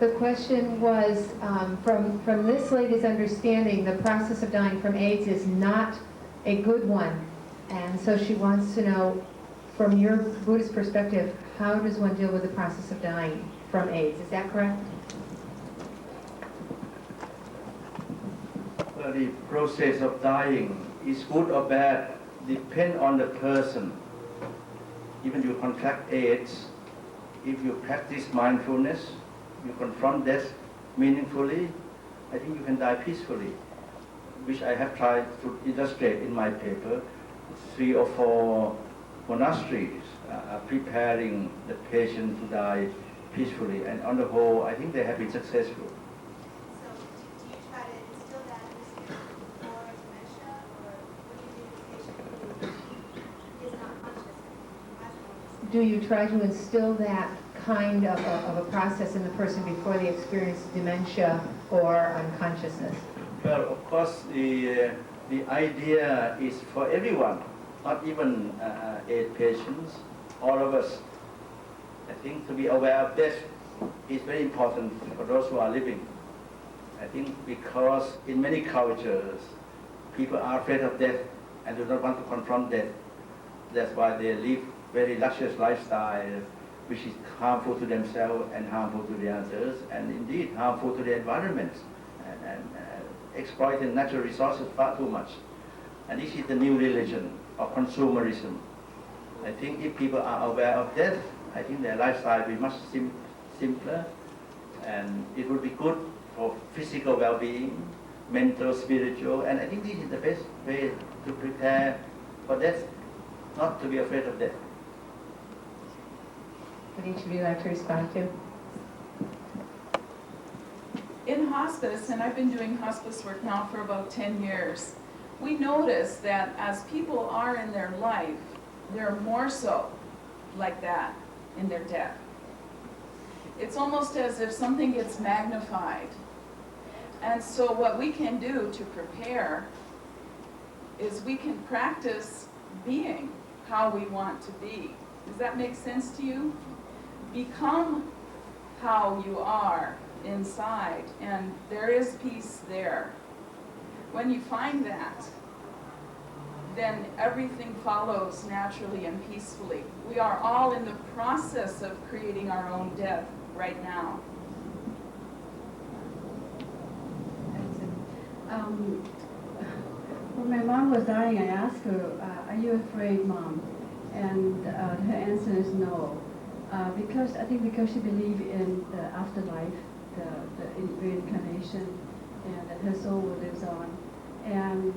The question was, from this lady's understanding, the process of dying from AIDS is not a good one. And so she wants to know, from your Buddhist perspective, how does one deal with the process of dying from AIDS? Is that correct? Well, the process of dying is good or bad, depend on the person. Even you contract AIDS, if you practice mindfulness, you confront death meaningfully, I think you can die peacefully, which I have tried to illustrate in my paper. 3 or 4 monasteries are preparing the patient to die peacefully, and on the whole, I think they have been successful. So, do you try to instill that in the student before dementia, or what do you do with a patient who is not conscious and has illness? Do you try to instill that kind of a process in the person before they experience dementia or unconsciousness? Well, of course, the idea is for everyone, not even AIDS patients, all of us. I think to be aware of death is very important for those who are living. I think because in many cultures, people are afraid of death and do not want to confront death. That's why they live very luxurious lifestyle, which is harmful to themselves and harmful to the others, and indeed harmful to the environment, and exploiting natural resources far too much. And this is the new religion of consumerism. I think if people are aware of death, I think their lifestyle will be much simpler, and it would be good for physical well-being, mental, spiritual, and I think this is the best way to prepare for death, not to be afraid of death. Would each of you like to respond to? In hospice, and I've been doing hospice work now for about 10 years, we notice that as people are in their life, they're more so like that in their death. It's almost as if something gets magnified. And so what we can do to prepare is we can practice being how we want to be. Does that make sense to you? Become how you are inside, and there is peace there. When you find that, then everything follows naturally and peacefully. We are all in the process of creating our own death right now. When my mom was dying, I asked her, are you afraid, Mom? And her answer is no. Because she believed in the afterlife, the reincarnation, and that her soul lives on. And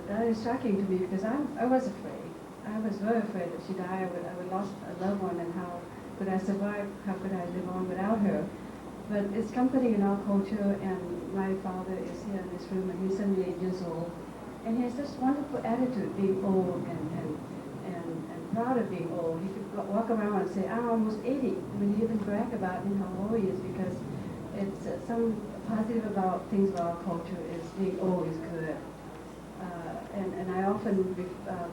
that is shocking to me, because I was afraid. I was very afraid that she died. I would lost a loved one, and how could I survive? How could I live on without her? But it's comforting in our culture, and my father is here in this room, and he's 78 years old. And he has this wonderful attitude, being old and proud of being old. He could walk around and say, I'm almost 80. I mean, he even brag about how old he is, because it's some positive about things about our culture is being old is good. And I often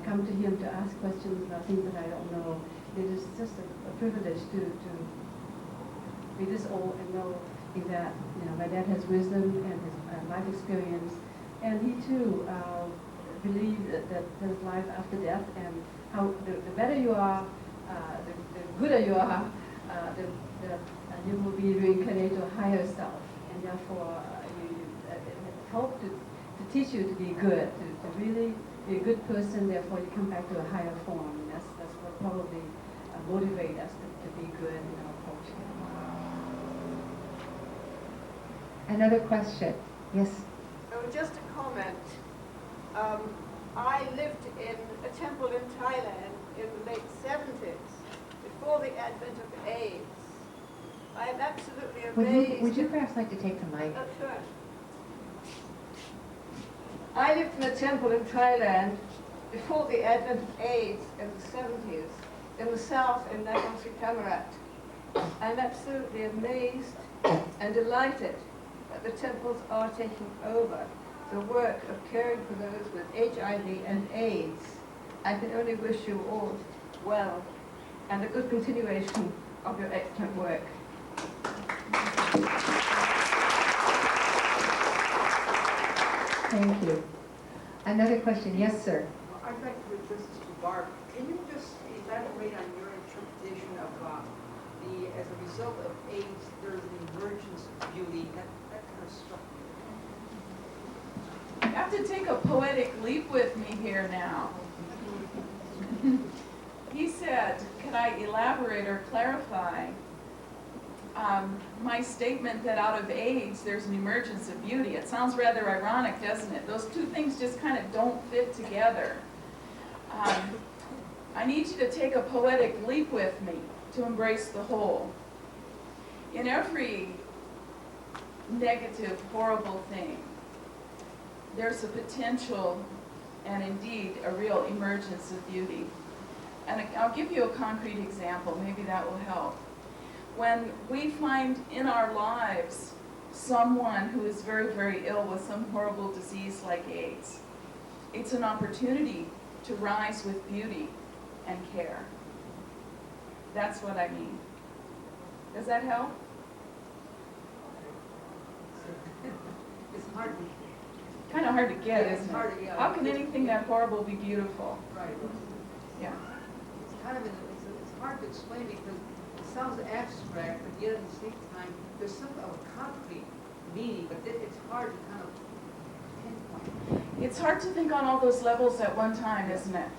come to him to ask questions about things that I don't know. It is just a privilege to be this old and know that my dad has wisdom and his life experience, and he too believed that there's life after death, and how the better you are, the gooder you are, you will be reincarnated to a higher self, and therefore you hope to teach you to be good, to really be a good person. Therefore, you come back to a higher form. And that's what probably motivates us to be good in our culture. Another question. Yes? Oh, just a comment. I lived in a temple in Thailand in the late 70s, before the advent of AIDS. I am absolutely amazed. Would you perhaps like to take the mic? Oh, sure. I lived in a temple in Thailand before the advent of AIDS in the 70s, in the south in Nakhon Si Thammarat. I'm absolutely amazed and delighted that the temples are taking over the work of caring for those with HIV and AIDS. I can only wish you all well and a good continuation of your excellent work. Thank you. Another question, yes, sir. I'd like to address this to Barb. Can you just elaborate on your interpretation of as a result of AIDS, there's an emergence of beauty? That kind of struck me. You have to take a poetic leap with me here now. He said, can I elaborate or clarify my statement that out of AIDS there's an emergence of beauty? It sounds rather ironic, doesn't it? Those two things just kind of don't fit together. I need you to take a poetic leap with me to embrace the whole. In every negative, horrible thing, there's a potential and indeed a real emergence of beauty. And I'll give you a concrete example, maybe that will help. When we find in our lives someone who is very, very ill with some horrible disease like AIDS, it's an opportunity to rise with beauty and care. That's what I mean. Does that help? It's hard to, Kind of hard to get, Yeah, it's isn't hard it? to get. How can anything that horrible be beautiful? right. Yeah. It's kind of, it's hard to explain because it sounds abstract, but yet at the same time, there's some of a concrete meaning, but it's hard to kind of pinpoint. It's hard to think on all those levels at one time, isn't it?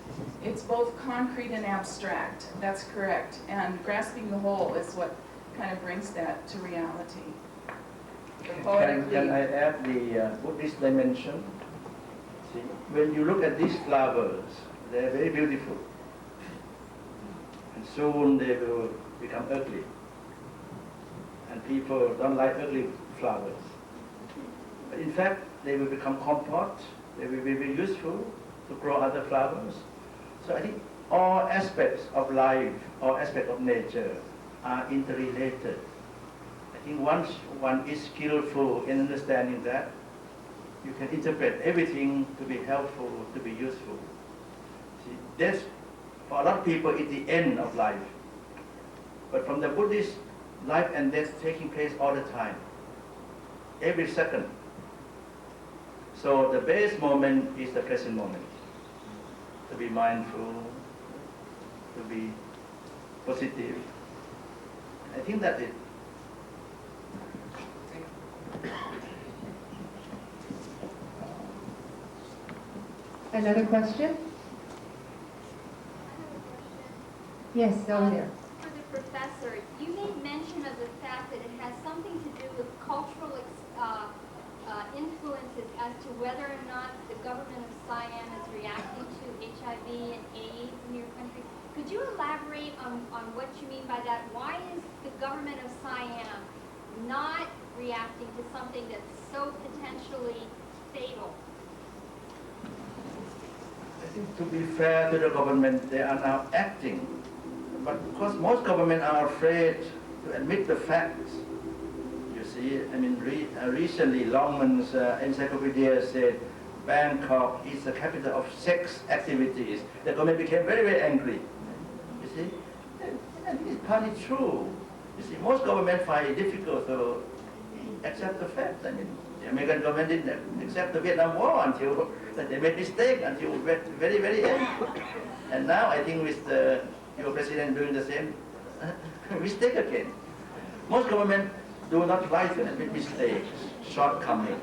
It's both concrete and abstract. That's correct. And grasping the whole is what kind of brings that to reality. Can I add the Buddhist dimension? See, when you look at these flowers, they're very beautiful. And soon they will become ugly. And people don't like ugly flowers. But in fact, they will become compost. They will be very useful to grow other flowers. So I think all aspects of life, all aspects of nature are interrelated. I think once one is skillful in understanding that, you can interpret everything to be helpful, to be useful. See, that's, for a lot of people, it's the end of life. But from the Buddhist, life and death taking place all the time, every second. So the best moment is the present moment. To be mindful, to be positive. I think that's it. Another question? Yes, over there. For the professor, you made mention of the fact that it has something to do with cultural influences as to whether or not the government of Siam is reacting to HIV and AIDS in your country. Could you elaborate on what you mean by that? Why is the government of Siam not reacting to something that's so potentially fatal? I think to be fair to the government, they are now acting. But because most governments are afraid to admit the facts. You see, I mean, recently Longman's encyclopedia said Bangkok is the capital of sex activities. The government became very, very angry. You see, and it's partly true. You see, most governments find it difficult to accept the facts. I mean, the American government didn't accept the Vietnam War until they made mistake until very, very end. And now I think with your president doing the same mistake again. Most governments do not like to admit mistakes, shortcomings.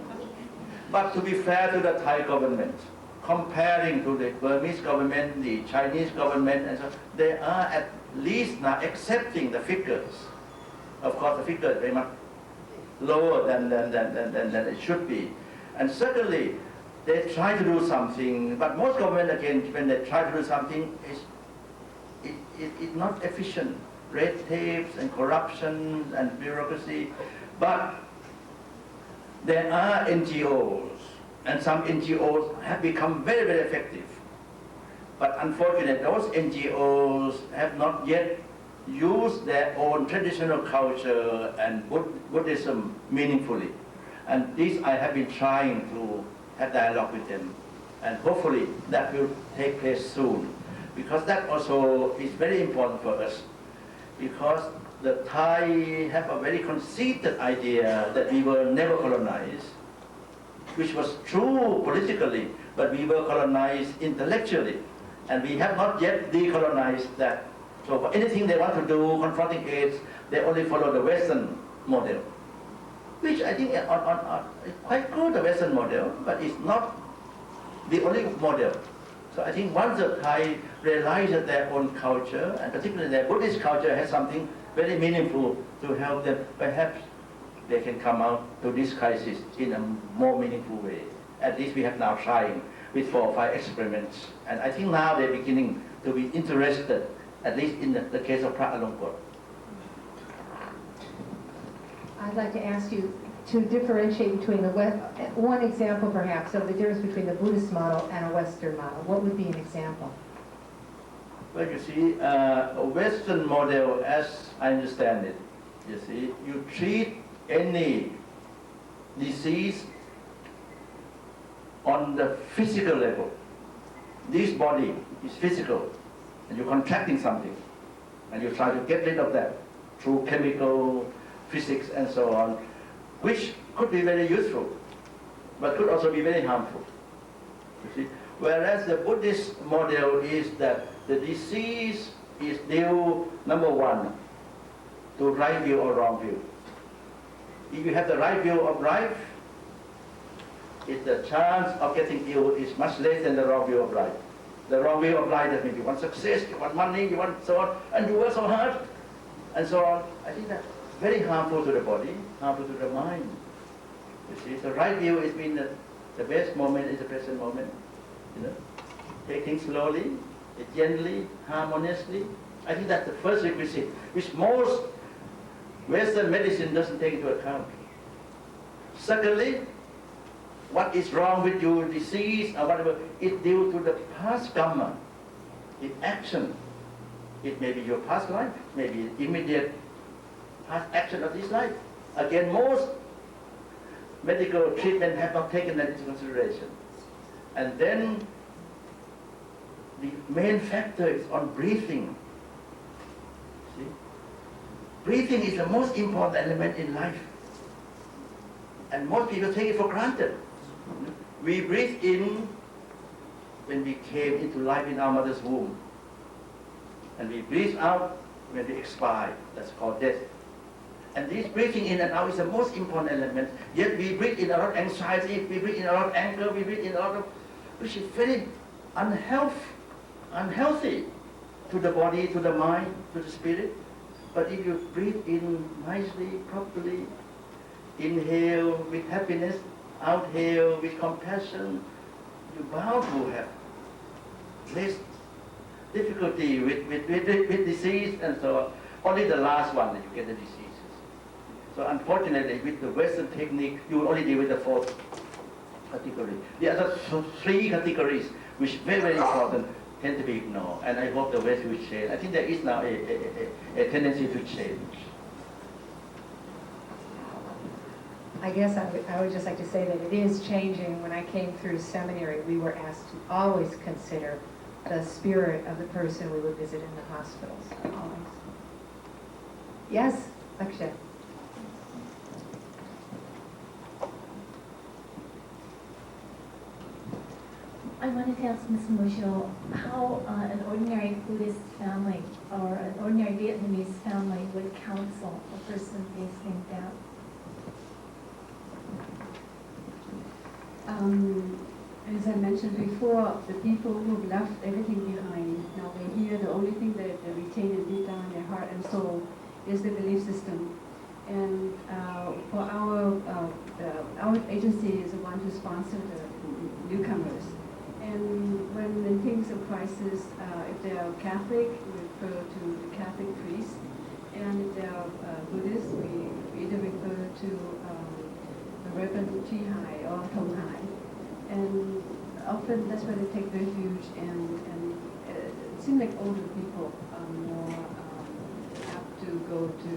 But to be fair to the Thai government, comparing to the Burmese government, the Chinese government, and so they are at least now accepting the figures. Of course, the figure is very much lower than it should be. And certainly, they try to do something, but most government, again, when they try to do something, it's not efficient. Red tapes and corruption and bureaucracy. But there are NGOs, and some NGOs have become very, very effective. But unfortunately, those NGOs have not yet used their own traditional culture and Buddhism meaningfully. And this I have been trying to have dialogue with them. And hopefully that will take place soon. Because that also is very important for us. Because the Thai have a very conceited idea that we were never colonized, which was true politically, but we were colonized intellectually. And we have not yet decolonized that. So for anything they want to do, confronting AIDS, they only follow the Western model, which I think is quite good, the Western model, but it's not the only model. So I think once the Thai realize that their own culture, and particularly their Buddhist culture, has something very meaningful to help them, perhaps they can come out to this crisis in a more meaningful way. At least we have now trying with 4 or 5 experiments. And I think now they're beginning to be interested, at least in the case of Prat Alongkot. I'd like to ask you to differentiate between one example perhaps of the difference between the Buddhist model and a Western model. What would be an example? Well, you see, a Western model, as I understand it, you see, you treat any disease on the physical level. This body is physical, and you're contracting something, and you try to get rid of that through chemical, physics, and so on, which could be very useful, but could also be very harmful. You see? Whereas the Buddhist model is that the disease is due, number one, to right view or wrong view. If you have the right view of life, the chance of getting ill is much less than the wrong view of life. The wrong view of life, that means you want success, you want money, you want so on, and you work so hard, and so on. I think that's very harmful to the body, harmful to the mind. You see, the right view is mean that the best moment is the present moment. You know, take things slowly, gently, harmoniously. I think that's the first requisite, which most Western medicine doesn't take into account. Secondly, what is wrong with your disease or whatever is due to the past karma, in action. It may be your past life, maybe immediate past action of this life. Again, most medical treatment have not taken that into consideration. And then the main factor is on breathing. See? Breathing is the most important element in life. And most people take it for granted. We breathe in when we came into life in our mother's womb. And we breathe out when we expire. That's called death. And this breathing in and out is the most important element. Yet we breathe in a lot of anxiety, we breathe in a lot of anger, we breathe in a lot of, which is very unhealthy to the body, to the mind, to the spirit. But if you breathe in nicely, properly, inhale with happiness, exhale with compassion, you're bound to have less difficulty with disease and so on. Only the last one that you get the diseases. So unfortunately, with the Western technique, you will only deal with the 4th category. The other 3 categories, which are very, very important, tend to be ignored. And I hope the West will change. I think there is now a tendency to change. I guess I would just like to say that it is changing. When I came through seminary, we were asked to always consider the spirit of the person we would visit in the hospitals. Always. Yes, Akshay. I wanted to ask Ms. Musho how an ordinary Buddhist family or an ordinary Vietnamese family would counsel a person facing death. As I mentioned before, the people who've left everything behind, now they hear the only thing that they retain and deep down in their heart and soul is the belief system. And for our agency is the one who sponsors the newcomers. And when in things of crisis, if they are Catholic, we refer to the Catholic priest. And if they are Buddhist, we either refer to the Reverend Chi Hai or Thong Hai. And often that's where they take refuge, and it seems like older people are more apt to go to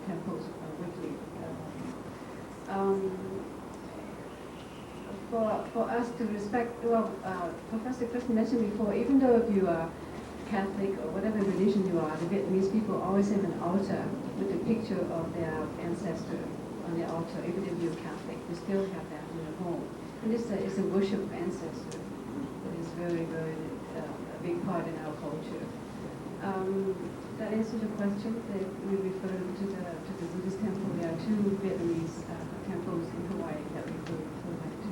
temples weekly. For us to respect, well, Professor Kristen mentioned before, even though if you are Catholic or whatever religion you are, the Vietnamese people always have an altar with the picture of their ancestor on the altar, even if you're Catholic, you still have that in your home. And it's a worship of ancestors. It is very, very a big part in our culture. That answers the question that we refer to the Buddhist temple. There are 2 Vietnamese temples in Hawaii that we refer back to.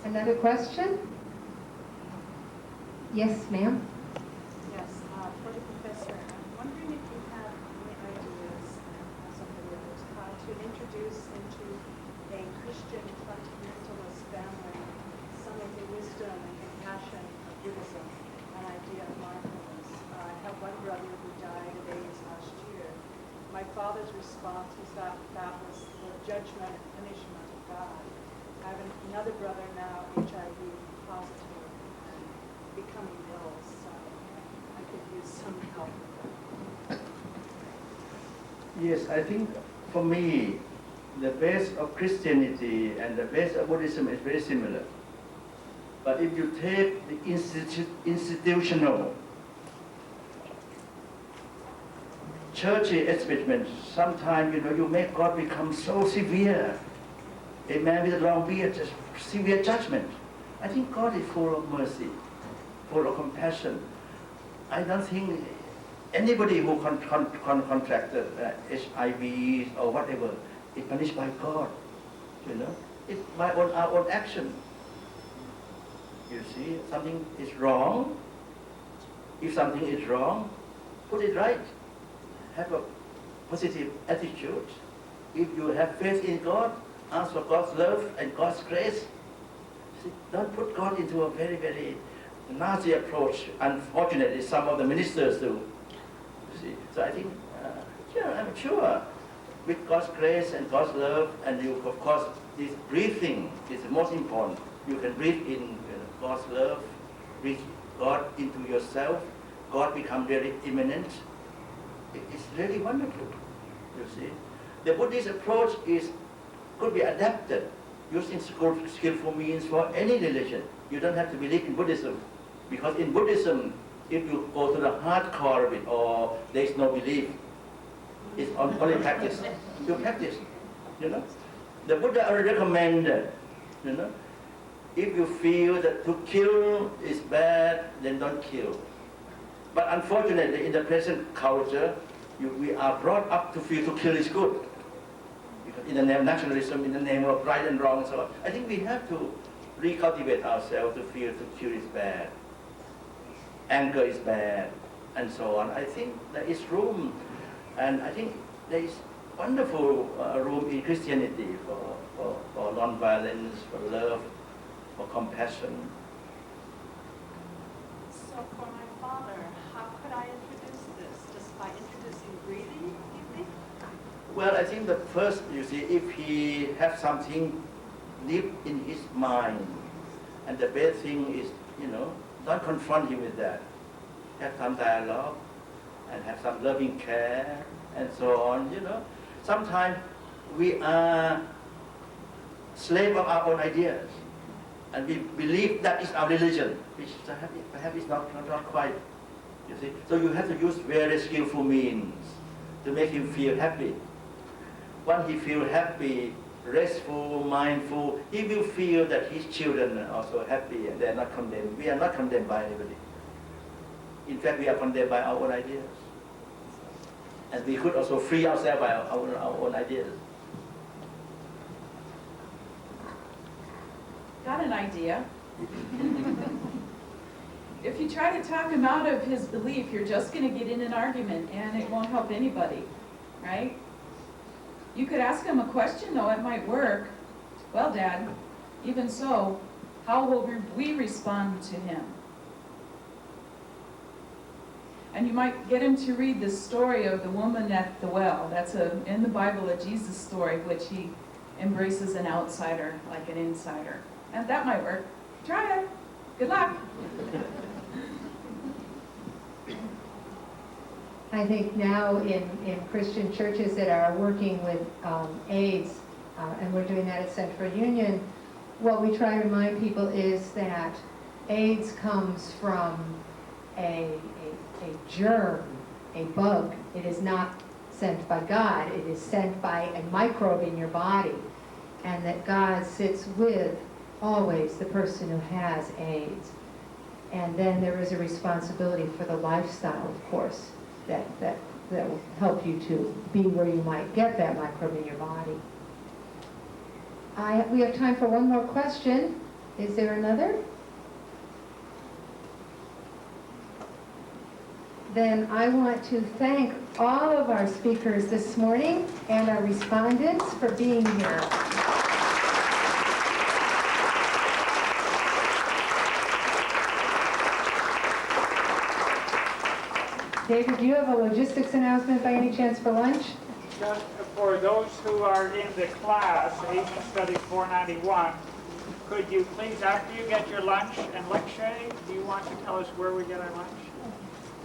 Another question? Yes, ma'am? Yes, for the professor, I'm wondering if you have any ideas, and something with this, how to introduce into a Christian fundamentalist family some of the wisdom and compassion of Buddhism, an idea of mindfulness. I have one brother who died of AIDS last year. My father's response was that that was the judgment and punishment of God. I have another brother now, HIV positive, and becoming ill, so I could use some help with that. Yes, I think for me, the base of Christianity and the base of Buddhism is very similar. But if you take the institutional churchy establishment, sometimes you make God become so severe. A man with a long beard, just severe judgment. I think God is full of mercy, full of compassion. I don't think anybody who contracted HIV or whatever is punished by God. It's by our own action. You see, something is wrong. If something is wrong, put it right. Have a positive attitude. If you have faith in God, ask for God's love and God's grace. See, don't put God into a very, very nasty approach. Unfortunately, some of the ministers do. You see, so I think, I'm sure, with God's grace and God's love, and you, of course, this breathing is the most important. You can breathe in God's love, breathe God into yourself. God become really immanent. It's really wonderful. You see, the Buddhist approach could be adapted using skillful means for any religion. You don't have to believe in Buddhism, because in Buddhism, if you go to the hardcore of it, or there is no belief, it's only practice. You practice, The Buddha already recommended, if you feel that to kill is bad, then don't kill. But unfortunately, in the present culture, we are brought up to feel to kill is good. Because in the name of nationalism, in the name of right and wrong and so on. I think we have to recultivate ourselves to feel to kill is bad. Anger is bad, and so on. I think there is room, and I think there is wonderful room in Christianity for non-violence, for love, for compassion. So for my father, how could I introduce this? Just by introducing breathing, you think? Well, I think the first, you see, if he has something deep in his mind, and the best thing is, don't confront him with that. Have some dialogue, and have some loving care, and so on, Sometimes we are slaves of our own ideas, and we believe that is our religion, which perhaps is not quite, you see. So you have to use very skillful means to make him feel happy. When he feels happy, restful, mindful, he will feel that his children are also happy and they are not condemned. We are not condemned by anybody. In fact, we are condemned by our own ideas. And we could also free ourselves by our own ideas. Got an idea. If you try to talk him out of his belief, you're just going to get in an argument and it won't help anybody, right? You could ask him a question, though, it might work. Well, Dad, even so, how will we respond to him? And you might get him to read the story of the woman at the well. That's in the Bible, a Jesus story, which he embraces an outsider like an insider. And that might work. Try it. Good luck. I think now in Christian churches that are working with AIDS, and we're doing that at Central Union, what we try to remind people is that AIDS comes from a a germ, a bug. It is not sent by God. It is sent by a microbe in your body. And that God sits with always the person who has AIDS. And then there is a responsibility for the lifestyle, of course, that will help you to be where you might get that microbe in your body. We have time for one more question. Is there another? Then I want to thank all of our speakers this morning and our respondents for being here. David, do you have a logistics announcement by any chance for lunch? Just for those who are in the class, Asian Studies 491, could you please, after you get your lunch, and Lekshay, do you want to tell us where we get our lunch?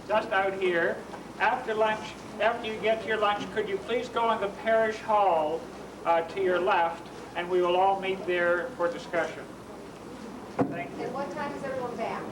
Just out here. After lunch, after you get your lunch, could you please go in the parish hall to your left, and we will all meet there for discussion. Thank you. And what time is everyone back?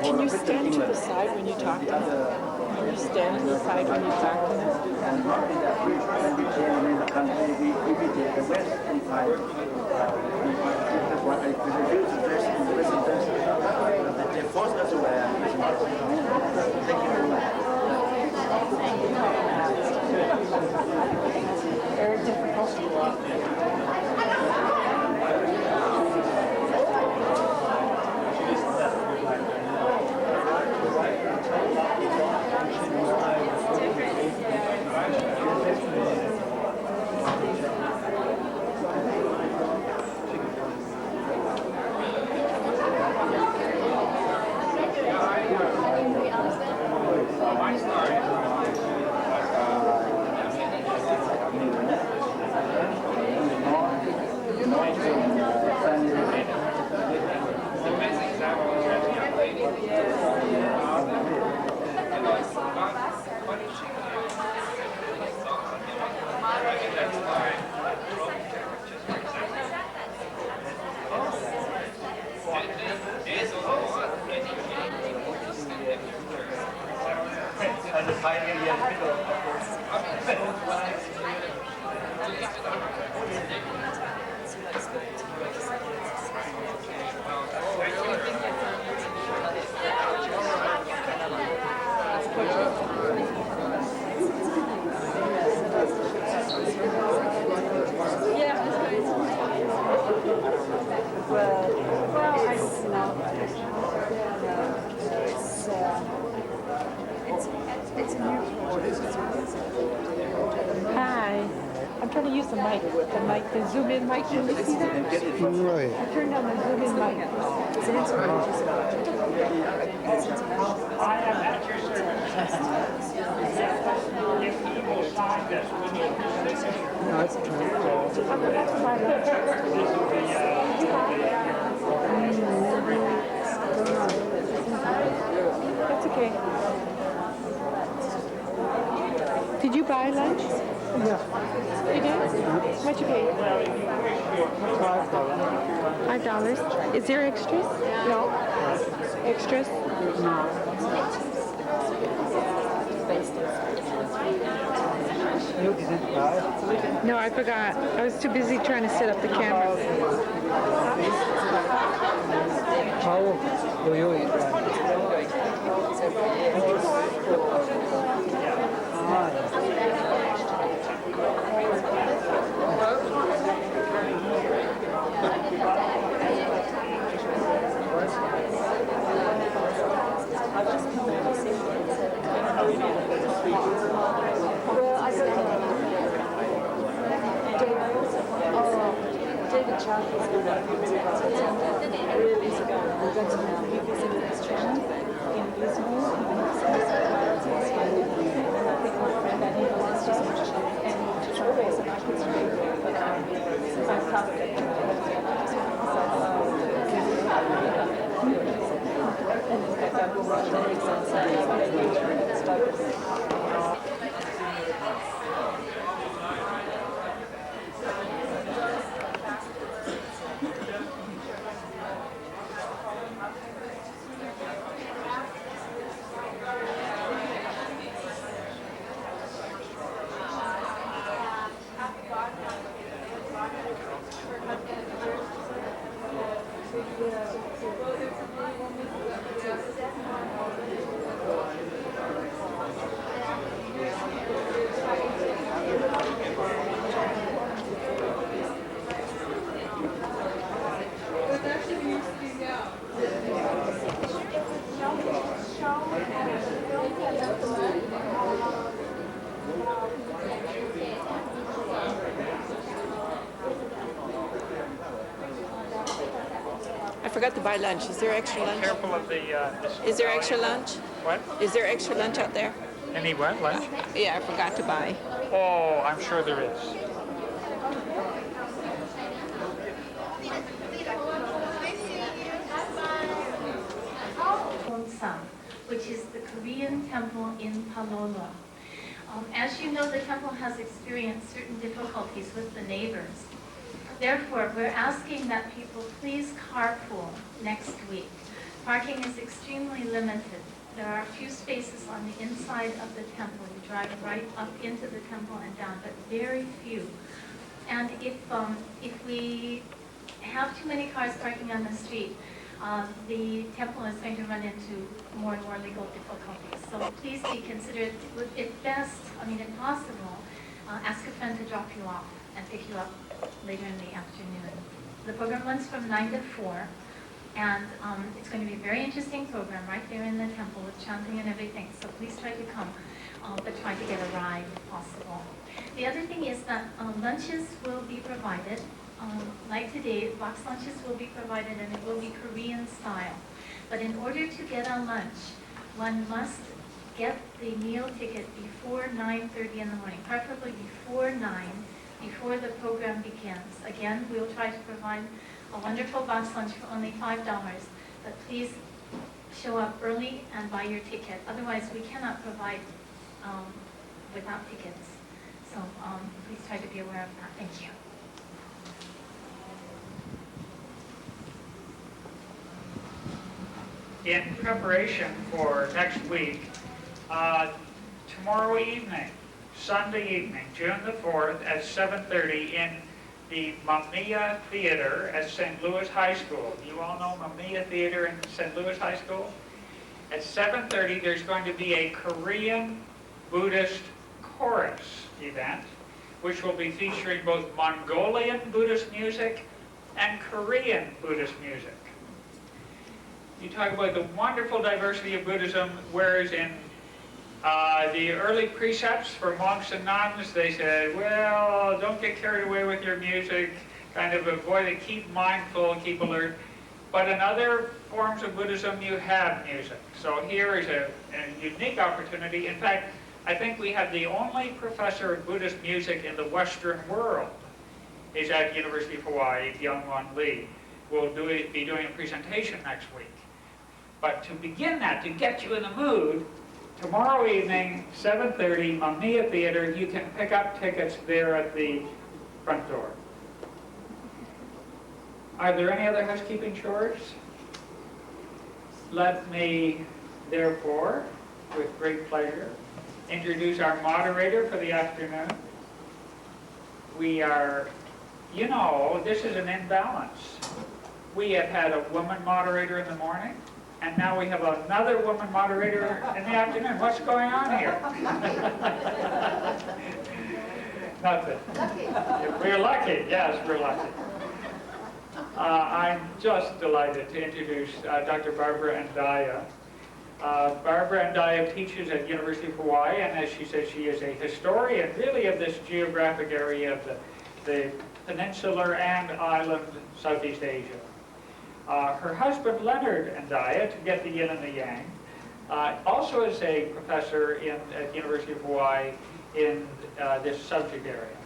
Can you stand to the side when you talk to them? Can you stand to the side when you talk to them? And not in that when we came in the country, we imitate the Western type. That's what I refuse to dress in the Western dress. That they force us to wear. Thank you very much. Very difficult. trying to use the mic, the zoom in mic. Can you see that? Right. I turned on the zoom in mic. I am at your service. If you will sign this, we need your signature. No, it's I forgot to buy lunch. That's okay. Did you buy lunch? Yeah. You did? How much you paid? $5. Is there extras? No. Extras? You didn't buy? No, I forgot. I was too busy trying to set up the camera. How do you eat? David Chuck is good at really good. We got to know he visited his channel in Lisbon. And I think my friend that he wants to and just always about his but I'm proud of it. And in fact, I will watch the exams and stuff. I forgot to buy lunch. Is there extra lunch? Careful of the... Is there extra lunch? What? Is there extra lunch out there? Any what, lunch? Yeah, I forgot to buy. Oh, I'm sure there is. Which is the Korean temple in Palolo. As you know, the temple has experienced certain difficulties with the neighbors. Therefore, we're asking that people please carpool next week. Parking is extremely limited. There are a few spaces on the inside of the temple. You drive right up into the temple and down, but very few. And if we have too many cars parking on the street, the temple is going to run into more and more legal difficulties. So please be considerate. If best, if possible, ask a friend to drop you off and pick you up later in the afternoon. The program runs from 9 to 4, and it's going to be a very interesting program right there in the temple with chanting and everything. So please try to come, but try to get a ride if possible. The other thing is that lunches will be provided. Like today, box lunches will be provided, and it will be Korean style. But in order to get a lunch, one must get the meal ticket before 9:30 in the morning, preferably before 9, before the program begins. Again, we'll try to provide a wonderful box lunch for only $5, but please show up early and buy your ticket. Otherwise, we cannot provide without tickets. So please try to be aware of that. Thank you. In preparation for next week, tomorrow evening, Sunday evening, June the 4th at 7:30 in the Mamiya Theater at St. Louis High School. You all know Mamiya Theater in St. Louis High School? At 7:30 there's going to be a Korean Buddhist chorus event, which will be featuring both Mongolian Buddhist music and Korean Buddhist music. You talk about the wonderful diversity of Buddhism, whereas in The early precepts for monks and nuns, they said, well, don't get carried away with your music, kind of avoid it, keep mindful, keep alert. But in other forms of Buddhism, you have music. So here is a unique opportunity. In fact, I think we have the only professor of Buddhist music in the Western world is at University of Hawaii, Byung-Won Lee. We'll be doing a presentation next week. But to begin that, to get you in the mood, tomorrow evening, 7:30, Mamiya Theater, you can pick up tickets there at the front door. Are there any other housekeeping chores? Let me, therefore, with great pleasure, introduce our moderator for the afternoon. We are, you know, this is an imbalance. We have had a woman moderator in the morning, and now we have another woman moderator in the afternoon. What's going on here? Nothing. We're lucky, yes, we're lucky. I'm just delighted to introduce Dr. Barbara Ndaya. Barbara Ndaya teaches at University of Hawaii, and as she said, she is a historian really of this geographic area of the peninsular and island Southeast Asia. Her husband, Leonard Ndaya, to get the yin and the yang, also is a professor at University of Hawaii in this subject area.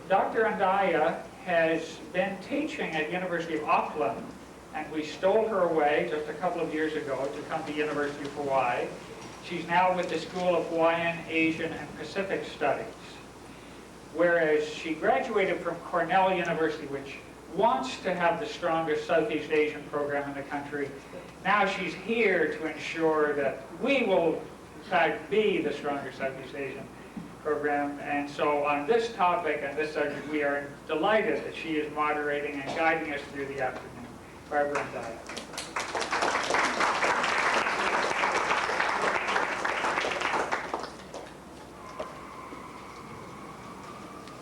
Dr. Ndaya has been teaching at University of Auckland, and we stole her away just a couple of years ago to come to University of Hawaii. She's now with the School of Hawaiian, Asian, and Pacific Studies, whereas she graduated from Cornell University, which wants to have the strongest Southeast Asian program in the country. Now she's here to ensure that we will, in fact, be the strongest Southeast Asian program. And so on this topic and this subject, we are delighted that she is moderating and guiding us through the afternoon. Barbara Ndaya.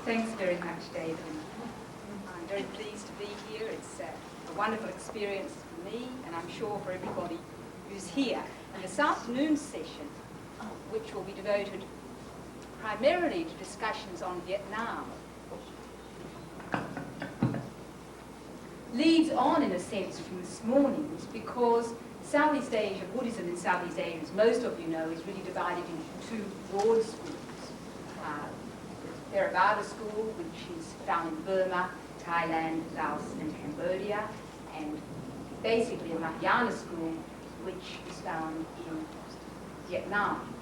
Thanks very much, David. I'm very pleased to be here. It's a wonderful experience for me, and I'm sure for everybody who's here. And this afternoon's session, which will be devoted primarily to discussions on Vietnam, leads on, in a sense, from this morning's, because Southeast Asia, Buddhism in Southeast Asia, as most of you know, is really divided into two broad schools. The Theravada school, which is found in Burma, Thailand, Laos, and Cambodia, and basically a Mahayana school, which is found in Vietnam.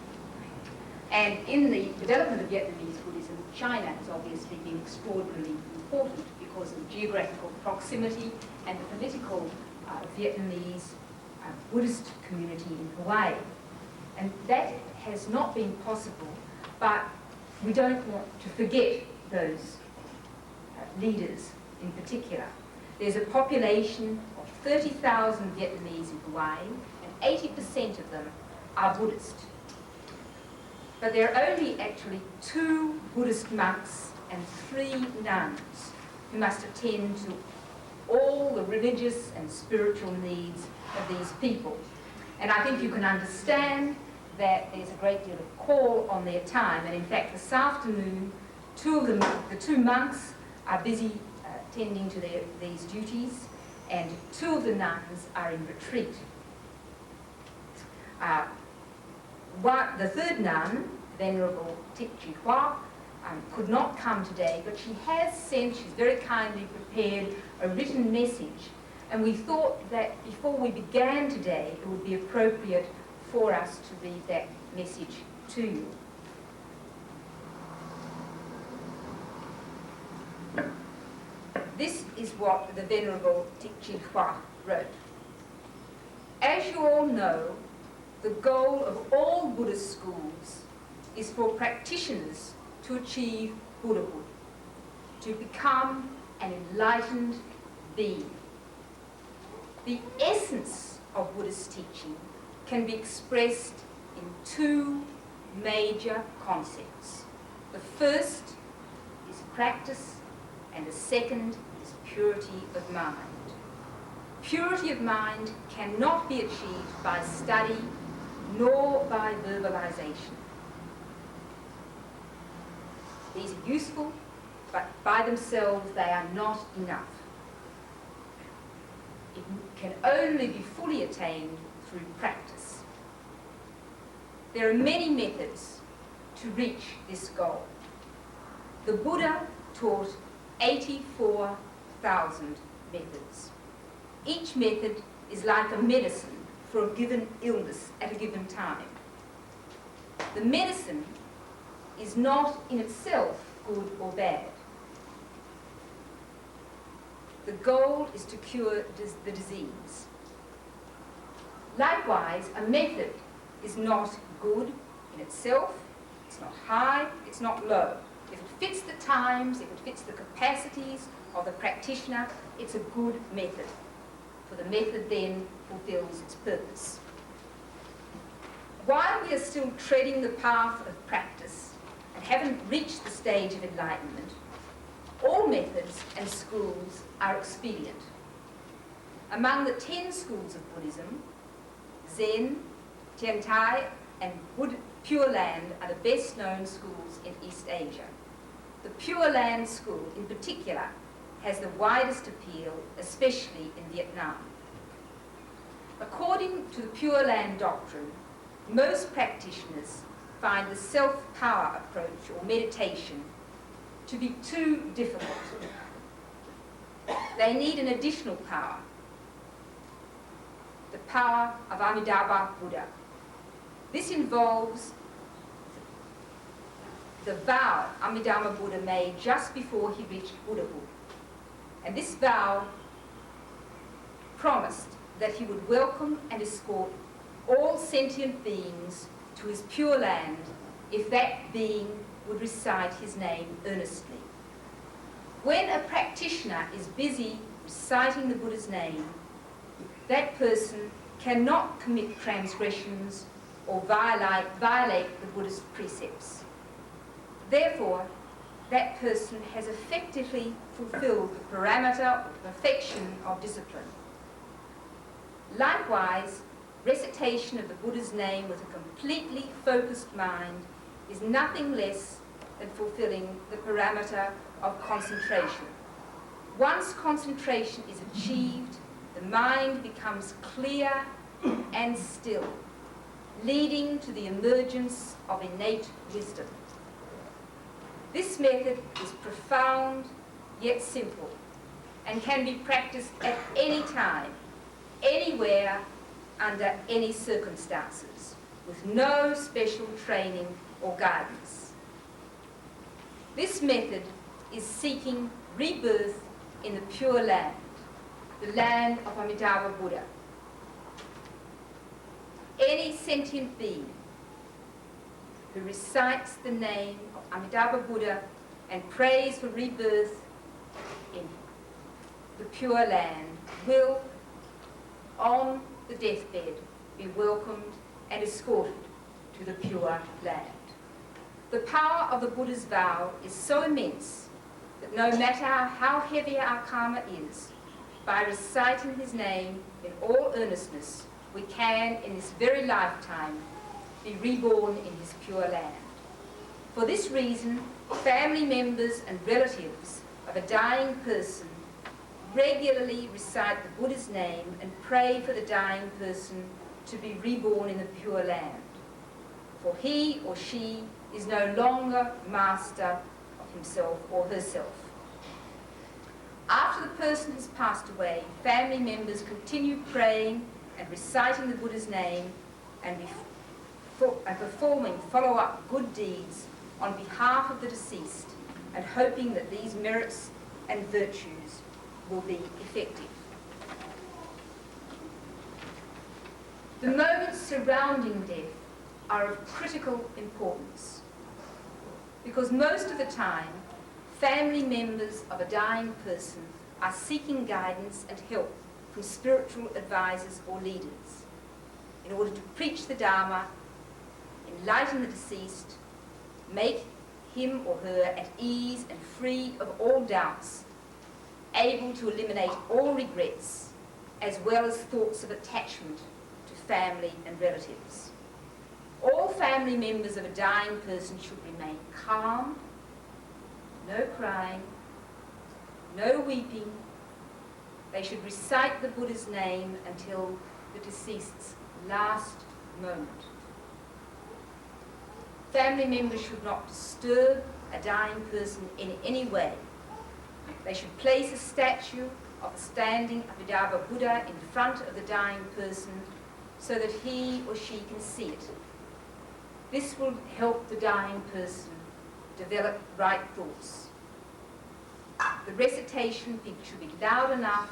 And in the development of Vietnamese Buddhism, China has obviously been extraordinarily important because of the geographical proximity and the political Vietnamese Buddhist community in Hawaii. And that has not been possible, but we don't want to forget those leaders in particular. There's a population of 30,000 Vietnamese in Hawaii, and 80% of them are Buddhist. But there are only actually 2 Buddhist monks and 3 nuns who must attend to all the religious and spiritual needs of these people. And I think you can understand that there's a great deal of call on their time. And in fact, this afternoon, the 2 monks are busy tending to these duties, and 2 of the nuns are in retreat. The 3rd nun, Venerable Thich Chi Hua, could not come today, but she has sent, she's very kindly prepared a written message, and we thought that before we began today, it would be appropriate for us to read that message to you. This is what the Venerable Thich Chi Hua wrote. As you all know, the goal of all Buddhist schools is for practitioners to achieve Buddhahood, to become an enlightened being. The essence of Buddhist teaching can be expressed in 2 major concepts. The first is practice, and the second is purity of mind. Purity of mind cannot be achieved by study, nor by verbalization. These are useful, but by themselves they are not enough. It can only be fully attained through practice. There are many methods to reach this goal. The Buddha taught 84,000 methods. Each method is like a medicine for a given illness at a given time. The medicine is not in itself good or bad. The goal is to cure the disease. Likewise, a method is not good in itself, it's not high, it's not low. If it fits the times, if it fits the capacities of the practitioner, it's a good method, for the method then fulfills its purpose. While we are still treading the path of practice and haven't reached the stage of enlightenment, all methods and schools are expedient. Among the 10 schools of Buddhism, Zen, Tiantai, and Pure Land are the best known schools in East Asia. The Pure Land school, in particular, has the widest appeal, especially in Vietnam. According to the Pure Land doctrine, most practitioners find the self-power approach or meditation to be too difficult. They need an additional power, the power of Amitabha Buddha. This involves the vow Amitabha Buddha made just before he reached Buddhahood. And this vow promised that he would welcome and escort all sentient beings to his Pure Land if that being would recite his name earnestly. When a practitioner is busy reciting the Buddha's name, that person cannot commit transgressions or violate the Buddha's precepts. Therefore, that person has effectively fulfilled the parameter or perfection of discipline. Likewise, recitation of the Buddha's name with a completely focused mind is nothing less than fulfilling the parameter of concentration. Once concentration is achieved, the mind becomes clear and still, leading to the emergence of innate wisdom. This method is profound yet simple and can be practiced at any time, anywhere, under any circumstances, with no special training or guidance. This method is seeking rebirth in the Pure Land, the land of Amitabha Buddha. Any sentient being who recites the name of Amitabha Buddha and prays for rebirth in the Pure Land will, on the deathbed, be welcomed and escorted to the Pure Land. The power of the Buddha's vow is so immense that no matter how heavy our karma is, by reciting his name in all earnestness, we can, in this very lifetime, be reborn in his Pure Land. For this reason, family members and relatives of a dying person regularly recite the Buddha's name and pray for the dying person to be reborn in the Pure Land. For he or she is no longer master of himself or herself. After the person has passed away, family members continue praying and reciting the Buddha's name and performing follow-up good deeds on behalf of the deceased, and hoping that these merits and virtues will be effective. The moments surrounding death are of critical importance, because most of the time, family members of a dying person are seeking guidance and help from spiritual advisors or leaders in order to preach the Dharma, enlighten the deceased, make him or her at ease and free of all doubts, able to eliminate all regrets, as well as thoughts of attachment to family and relatives. All family members of a dying person should remain calm, no crying, no weeping. They should recite the Buddha's name until the deceased's last moment. Family members should not disturb a dying person in any way. They should place a statue of a standing Abhidharma Buddha in front of the dying person so that he or she can see it. This will help the dying person develop right thoughts. The recitation should be loud enough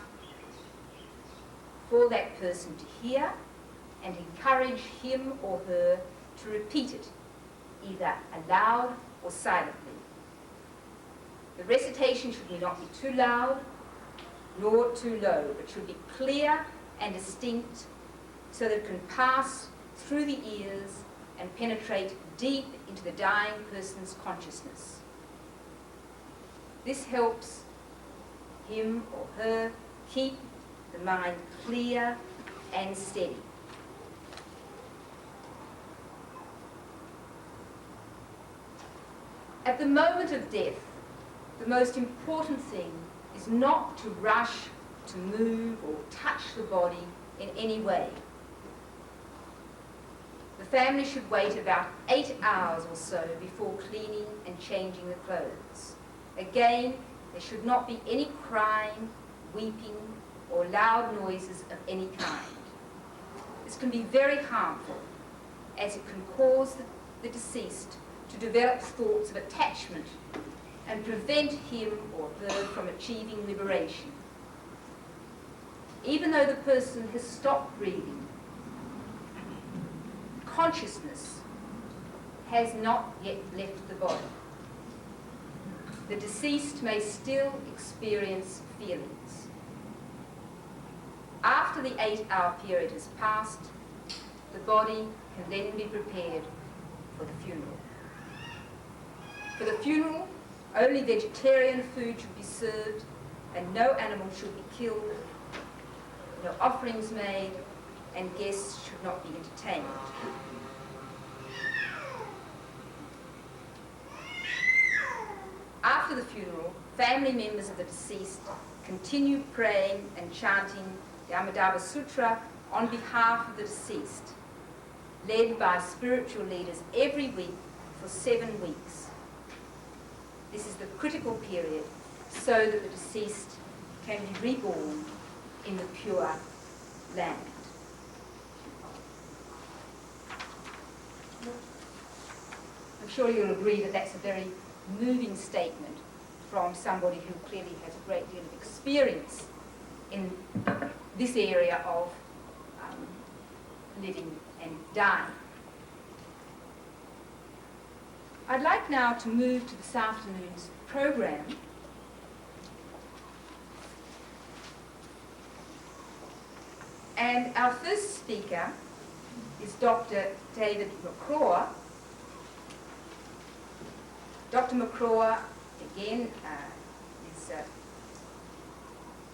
for that person to hear and encourage him or her to repeat it, either aloud or silently. The recitation should not be too loud nor too low, but should be clear and distinct so that it can pass through the ears and penetrate deep into the dying person's consciousness. This helps him or her keep the mind clear and steady. At the moment of death, the most important thing is not to rush to move or touch the body in any way. The family should wait about 8 hours or so before cleaning and changing the clothes. Again, there should not be any crying, weeping, or loud noises of any kind. This can be very harmful, as it can cause the deceased to develop thoughts of attachment and prevent him or her from achieving liberation. Even though the person has stopped breathing, consciousness has not yet left the body. The deceased may still experience feelings. After the 8-hour period has passed, the body can then be prepared for the funeral. For the funeral, only vegetarian food should be served and no animal should be killed, no offerings made, and guests should not be entertained. After the funeral, family members of the deceased continue praying and chanting the Amitabha Sutra on behalf of the deceased, led by spiritual leaders every week for 7 weeks. This is the critical period so that the deceased can be reborn in the pure land. I'm sure you'll agree that that's a very moving statement from somebody who clearly has a great deal of experience in this area of living and dying. I'd like now to move to this afternoon's program. And our first speaker is Dr. David McCraw. Dr. McCraw, again, is a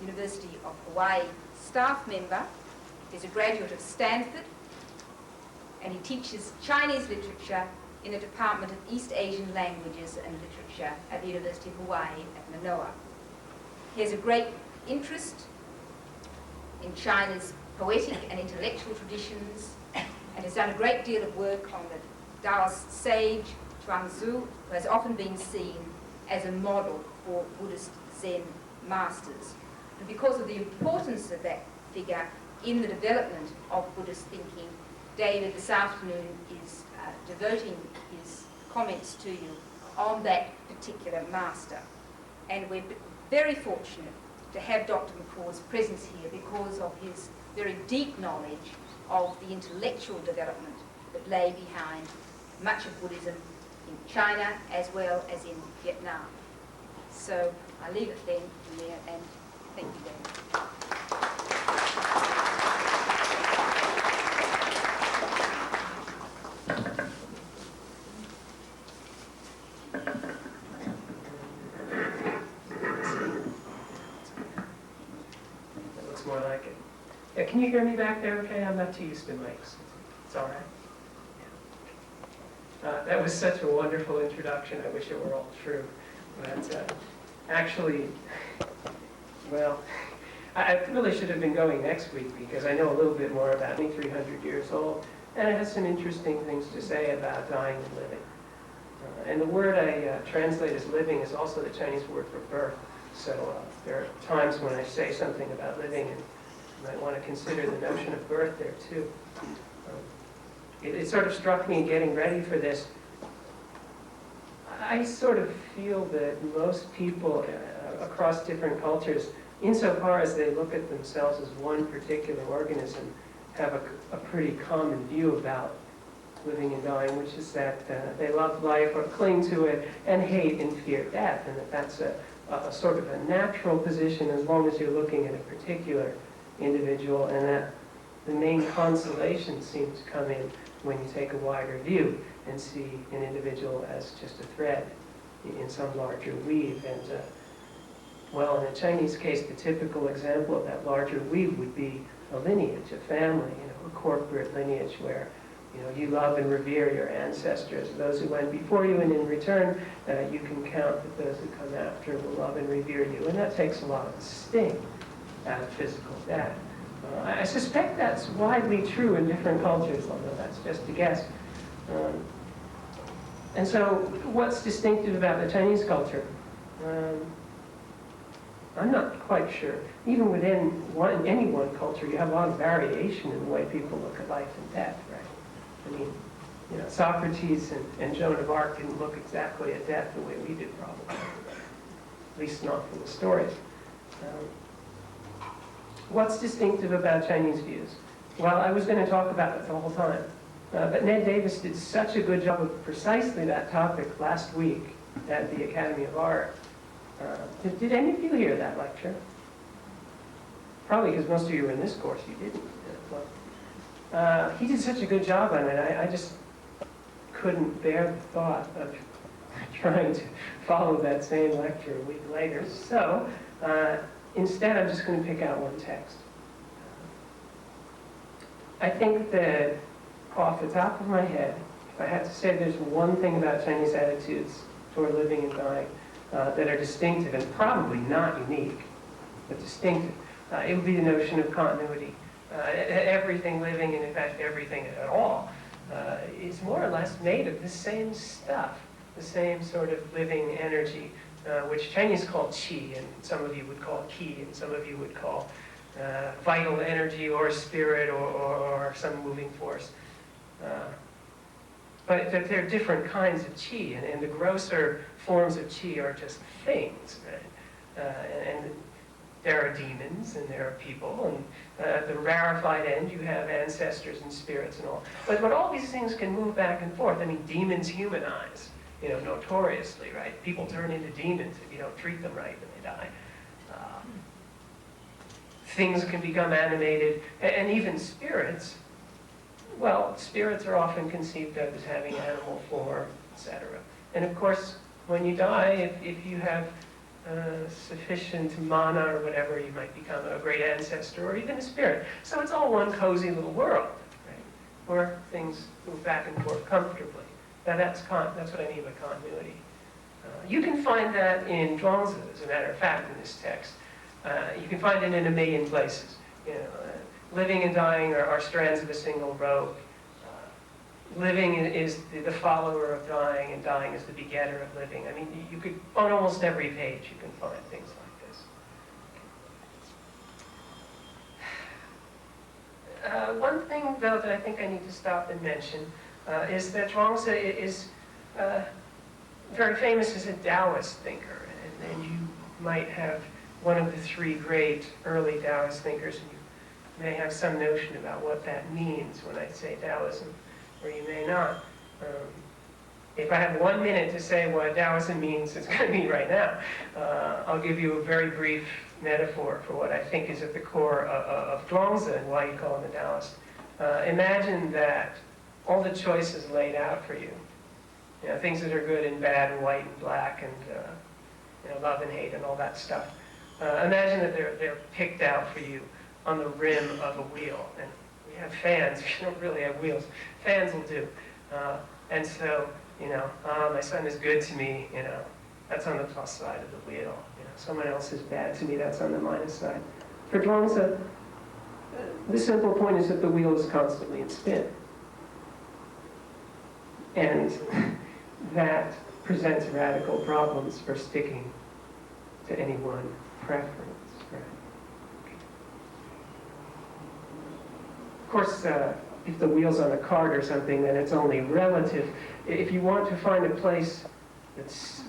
University of Hawaii staff member. He's a graduate of Stanford, and he teaches Chinese literature in the Department of East Asian Languages and Literature at the University of Hawaii at Manoa. He has a great interest in China's poetic and intellectual traditions and has done a great deal of work on the Taoist sage Chuangzi, who has often been seen as a model for Buddhist Zen masters. And because of the importance of that figure in the development of Buddhist thinking, David this afternoon is devoting his comments to you on that particular master. And we're very fortunate to have Dr. McCaw's presence here because of his very deep knowledge of the intellectual development that lay behind much of Buddhism in China as well as in Vietnam. So I leave it then there, and thank you, David. That looks more like it. Yeah, can you hear me back there okay? I'm not too used to mics. It's all right? Yeah. That was such a wonderful introduction. I wish it were all true. But actually, well, I really should have been going next week because I know a little bit more about me, 300 years old, and it has some interesting things to say about dying and living. And the word I translate as living is also the Chinese word for birth. So there are times when I say something about living, and you might want to consider the notion of birth there too. It sort of struck me getting ready for this. I sort of feel that most people across different cultures, insofar as they look at themselves as one particular organism, have a pretty common view about living and dying, which is that they love life or cling to it and hate and fear death, and that's a sort of a natural position as long as you're looking at a particular individual, and that the main consolation seems to come in when you take a wider view and see an individual as just a thread in some larger weave. And well, in the Chinese case, the typical example of that larger weave would be a lineage, a family, a corporate lineage where you love and revere your ancestors, those who went before you, and in return, you can count that those who come after will love and revere you. And that takes a lot of the sting out of physical death. I suspect that's widely true in different cultures, although that's just a guess. And so, what's distinctive about the Chinese culture? I'm not quite sure. Even within any one culture, you have a lot of variation in the way people look at life and death, right? I mean, Socrates and Joan of Arc didn't look exactly at death the way we do, probably. At least not from the stories. What's distinctive about Chinese views? Well, I was going to talk about it the whole time. But Ned Davis did such a good job of precisely that topic last week at the Academy of Art. Did any of you hear that lecture? Probably because most of you were in this course, you didn't. He did such a good job on it, I just couldn't bear the thought of trying to follow that same lecture a week later. So instead, I'm just going to pick out one text. I think that off the top of my head, if I had to say there's one thing about Chinese attitudes toward living and dying that are distinctive and probably not unique, but distinctive, it would be the notion of continuity. Everything living, and in fact everything at all, is more or less made of the same stuff, the same sort of living energy, which Chinese call qi, and some of you would call ki, and some of you would call vital energy or spirit or some moving force. But there are different kinds of qi, and the grosser forms of qi are just things, right? And there are demons, and there are people, and at the rarefied end, you have ancestors and spirits and all. But all these things can move back and forth. I mean, demons humanize, notoriously, right? People turn into demons if you don't treat them right when they die. Things can become animated, and even spirits. Well, spirits are often conceived of as having animal form, etc. And of course, when you die, if you have sufficient mana or whatever, you might become a great ancestor or even a spirit. So it's all one cozy little world, right? Where things move back and forth comfortably. Now that's what I mean by continuity. You can find that in Zhuangzi, as a matter of fact, in this text. You can find it in a million places. Living and dying are strands of a single rope. Living is the follower of dying, and dying is the begetter of living. I mean, you could, on almost every page, you can find things like this. One thing, though, that I think I need to stop and mention is that Zhuangzi is very famous as a Taoist thinker, and you might have one of the three great early Taoist thinkers, and you may have some notion about what that means when I say Taoism, or you may not. If I have 1 minute to say what Taoism means, it's going to be right now. I'll give you a very brief metaphor for what I think is at the core of Zhuangzi and why you call him a Taoist. Imagine that all the choices laid out for you, things that are good and bad and white and black and love and hate and all that stuff. Imagine that they're picked out for you on the rim of a wheel. And we have fans, we don't really have wheels. Fans will do. And so, my son is good to me, that's on the plus side of the wheel. Someone else is bad to me, that's on the minus side. For Zhuangzi, the simple point is that the wheel is constantly in spin. And that presents radical problems for sticking to any one preference. Right? Of course, if the wheel's on a cart or something, then it's only relative. If you want to find a place that's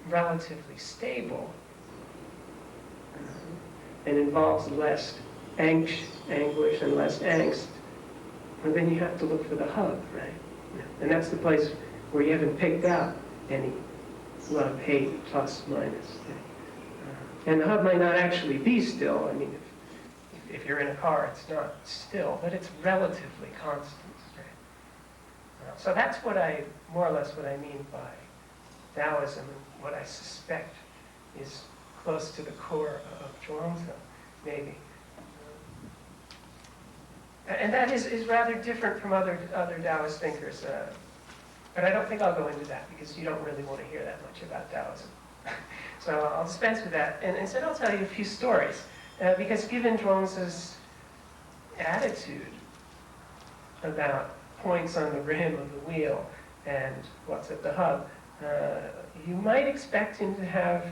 relatively stable and involves less anguish and less angst, well, then you have to look for the hub, right? And that's the place where you haven't picked out any love, hate, plus, minus. And the hub might not actually be still. I mean, if you're in a car, it's not still, but it's relatively constant. Right? So that's more or less what I mean by Taoism, and what I suspect is close to the core of Zhuangzi, maybe. And that is rather different from other Taoist thinkers. But I don't think I'll go into that, because you don't really want to hear that much about Taoism. So I'll dispense with that. And instead I'll tell you a few stories. Because given Zhuangzi's attitude about points on the rim of the wheel and what's at the hub, you might expect him to have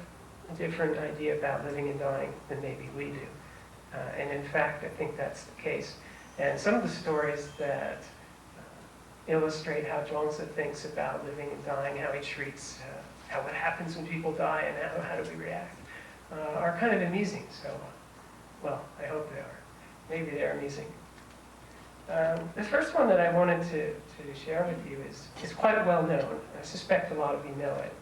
a different idea about living and dying than maybe we do. And in fact, I think that's the case. And some of the stories that illustrate how Zhuangzi thinks about living and dying, how he treats, what happens when people die, and how do we react, are kind of amusing. So, well, I hope they are. Maybe they're amusing. The first one that I wanted to share with you is quite well known. I suspect a lot of you know it.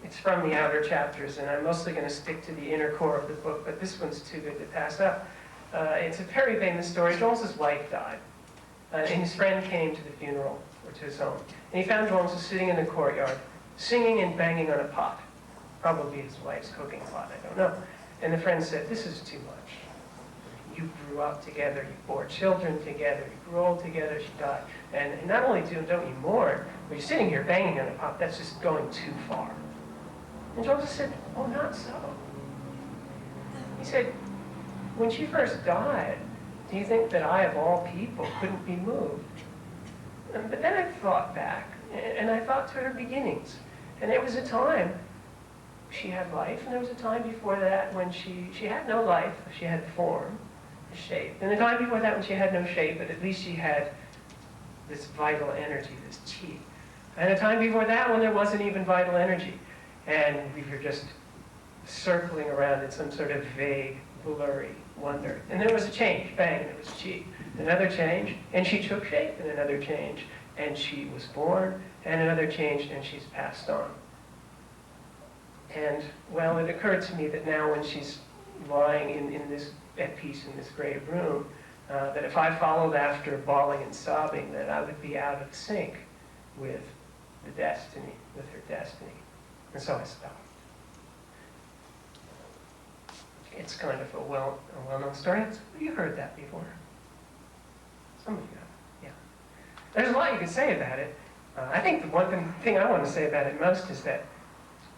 It's from the outer chapters, and I'm mostly going to stick to the inner core of the book, but this one's too good to pass up. It's a very famous story. Zhuangzi's wife died, and his friend came to the funeral, or to his home, and he found Zhuangzi sitting in the courtyard, singing and banging on a pot. Probably his wife's cooking pot, I don't know. And the friend said, "This is too much. You grew up together, you bore children together, you grew old together, she died. And not only don't you mourn, but you're sitting here banging on a pot, that's just going too far." And Zhuangzi said, "Oh, not so." He said, "When she first died, do you think that I, of all people, couldn't be moved?" But then I thought back, and I thought to her beginnings. And there was a time she had life, and there was a time before that when she had no life, she had form, a shape. And a time before that when she had no shape, but at least she had this vital energy, this chi. And a time before that when there wasn't even vital energy, and we were just circling around in some sort of vague, blurry wonder. And there was a change, bang, and it was chi. Another change, and she took shape, and another change, and she was born, and another change, and she's passed on. And, well, it occurred to me that now when she's lying in this, at peace in this great room, that if I followed after bawling and sobbing, that I would be out of sync with the destiny, with her destiny. And so I stopped. It's kind of a well-known story. You heard that before. Some of you have, yeah. There's a lot you can say about it. I think the one thing I want to say about it most is that,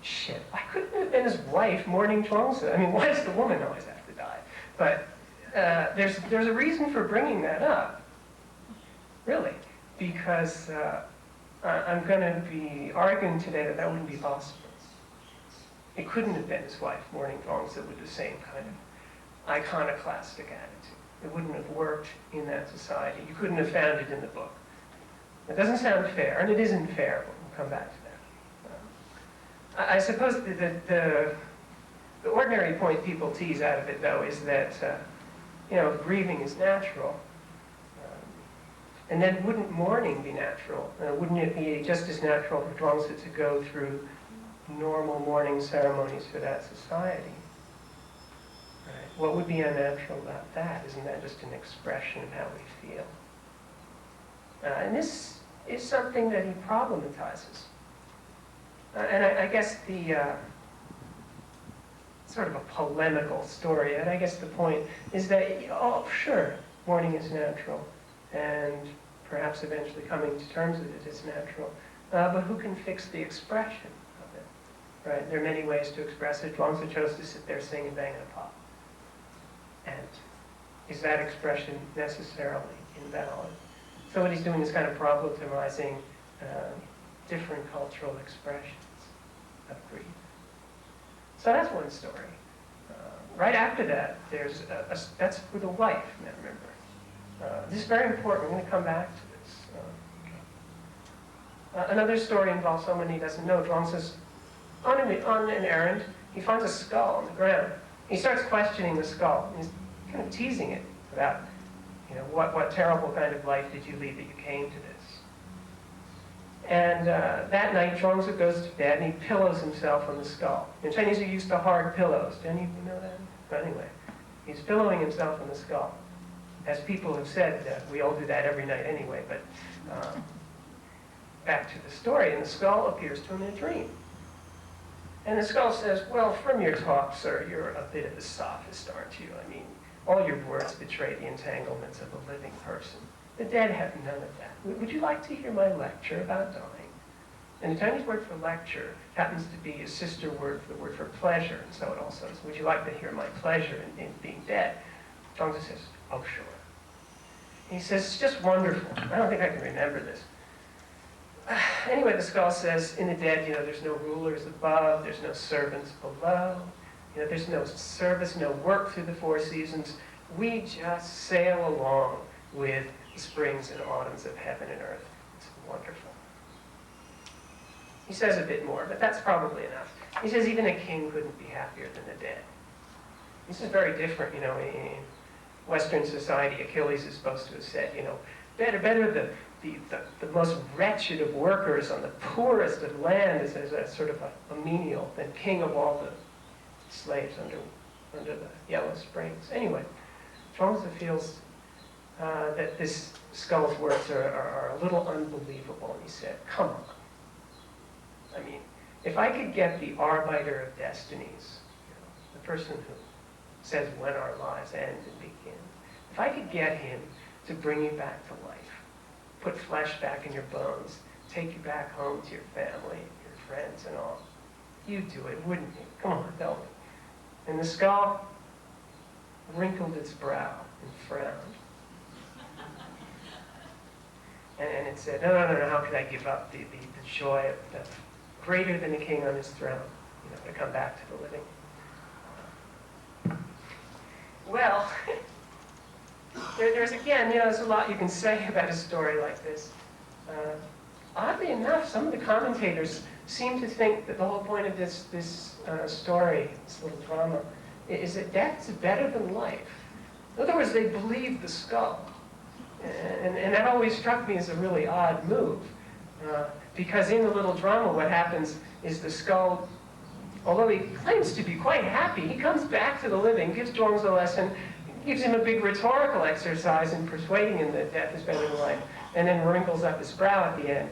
shit, why couldn't it have been his wife mourning Zhuangzi? I mean, why does the woman always have to die? But there's a reason for bringing that up, really, because I'm going to be arguing today that that wouldn't be possible. It couldn't have been his wife mourning Zhuangzi with the same kind of iconoclastic attitude. It wouldn't have worked in that society. You couldn't have found it in the book. It doesn't sound fair, and it isn't fair, but we'll come back to that. I suppose the ordinary point people tease out of it, though, is that, grieving is natural. And then wouldn't mourning be natural? Wouldn't it be just as natural for Zhuangzi to go through normal mourning ceremonies for that society? Right? What would be unnatural about that? Isn't that just an expression of how we feel? And this is something that he problematizes. And I guess the sort of a polemical story, and I guess the point is that, oh, sure, mourning is natural, and perhaps eventually coming to terms with it as natural, but who can fix the expression of it, right? There are many ways to express it. Zhuangzi chose to sit there, sing, and bang in a pot. And is that expression necessarily invalid? So what he's doing is kind of problematizing different cultural expressions of grief. So that's one story. Right after that, there's that's with a wife, now remember. This is very important. We're going to come back to this. Another story involves someone he doesn't know. Zhuangzi's on an errand. He finds a skull on the ground. He starts questioning the skull. He's kind of teasing it about, what terrible kind of life did you lead that you came to this? And that night, Zhuangzi goes to bed and he pillows himself on the skull. In Chinese, we use the hard pillows. Do any of you know that? But anyway, he's pillowing himself on the skull. As people have said, we all do that every night anyway, but back to the story, and the skull appears to him in a dream. And the skull says, well, from your talk, sir, you're a bit of a sophist, aren't you? I mean, all your words betray the entanglements of a living person. The dead have none of that. Would you like to hear my lecture about dying? And the Chinese word for lecture happens to be a sister word for the word for pleasure, and so it also is, would you like to hear my pleasure in being dead? Zhuangzi says, oh, sure. He says, it's just wonderful. I don't think I can remember this. Anyway, the skull says, in the dead, there's no rulers above, there's no servants below, there's no service, no work through the four seasons. We just sail along with the springs and autumns of heaven and earth. It's wonderful. He says a bit more, but that's probably enough. He says even a king couldn't be happier than the dead. This is very different, in Western society. Achilles is supposed to have said, better the most wretched of workers on the poorest of land is as a sort of a menial than king of all the slaves under the yellow springs. Anyway, Zhuangzi feels that this skull's words are a little unbelievable, and he said, come on. I mean, if I could get the arbiter of destinies, the person who says when our lives end and begin, if I could get him to bring you back to life, put flesh back in your bones, take you back home to your family, your friends and all, you'd do it, wouldn't you? Come on, tell me. And the skull wrinkled its brow and frowned. And it said, no, how could I give up the joy of the greater than a king on his throne, to come back to the living? Well, there's again, there's a lot you can say about a story like this. Oddly enough, some of the commentators seem to think that the whole point of this story, this little drama, is that death is better than life. In other words, they believe the skull. And that always struck me as a really odd move. Because in the little drama, what happens is the skull, although he claims to be quite happy, he comes back to the living, gives Zhuangzi a lesson, gives him a big rhetorical exercise in persuading him that death is better than life, and then wrinkles up his brow at the end.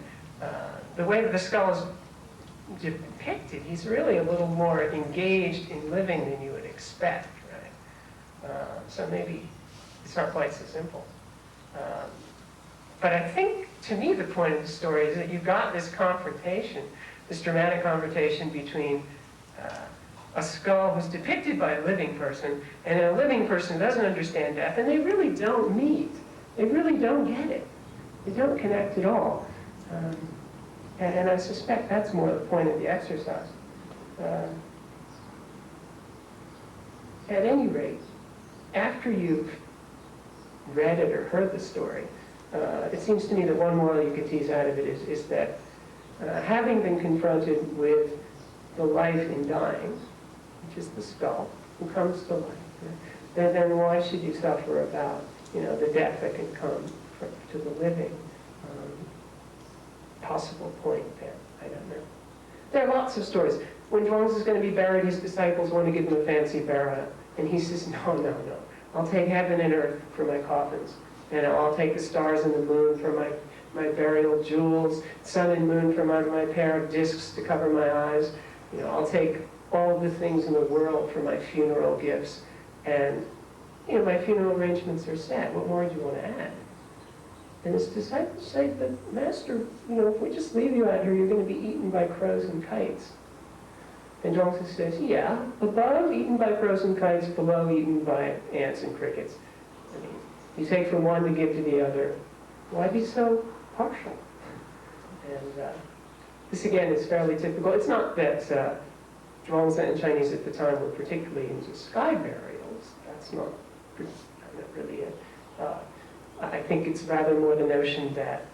The way that the skull is depicted, he's really a little more engaged in living than you would expect, right? So maybe it's not quite so simple. But I think, to me, the point of the story is that you've got this confrontation, this dramatic confrontation between a skull who's depicted by a living person and a living person who doesn't understand death, and they really don't meet. They really don't get it. They don't connect at all. And I suspect that's more the point of the exercise. At any rate, after you've read it or heard the story, it seems to me that one moral you could tease out of it is that having been confronted with the life in dying, which is the skull, who comes to life, then why should you suffer about the death that can come to the living? Possible point there, I don't know. There are lots of stories. When Zhuangzi is going to be buried, his disciples want to give him a fancy burial, and he says, no. I'll take heaven and earth for my coffins, and I'll take the stars and the moon for my burial jewels, sun and moon for my pair of discs to cover my eyes. I'll take all the things in the world for my funeral gifts, and my funeral arrangements are set. What more do you want to add? And his disciples say, but Master, if we just leave you out here, you're going to be eaten by crows and kites. And Zhuangzi says, yeah, above eaten by crows and kites, below eaten by ants and crickets. I mean, you take from one to give to the other. Why be so partial? And this again is fairly typical. It's not that Zhuangzi and Chinese at the time were particularly into sky burials. That's not really it. I think it's rather more the notion that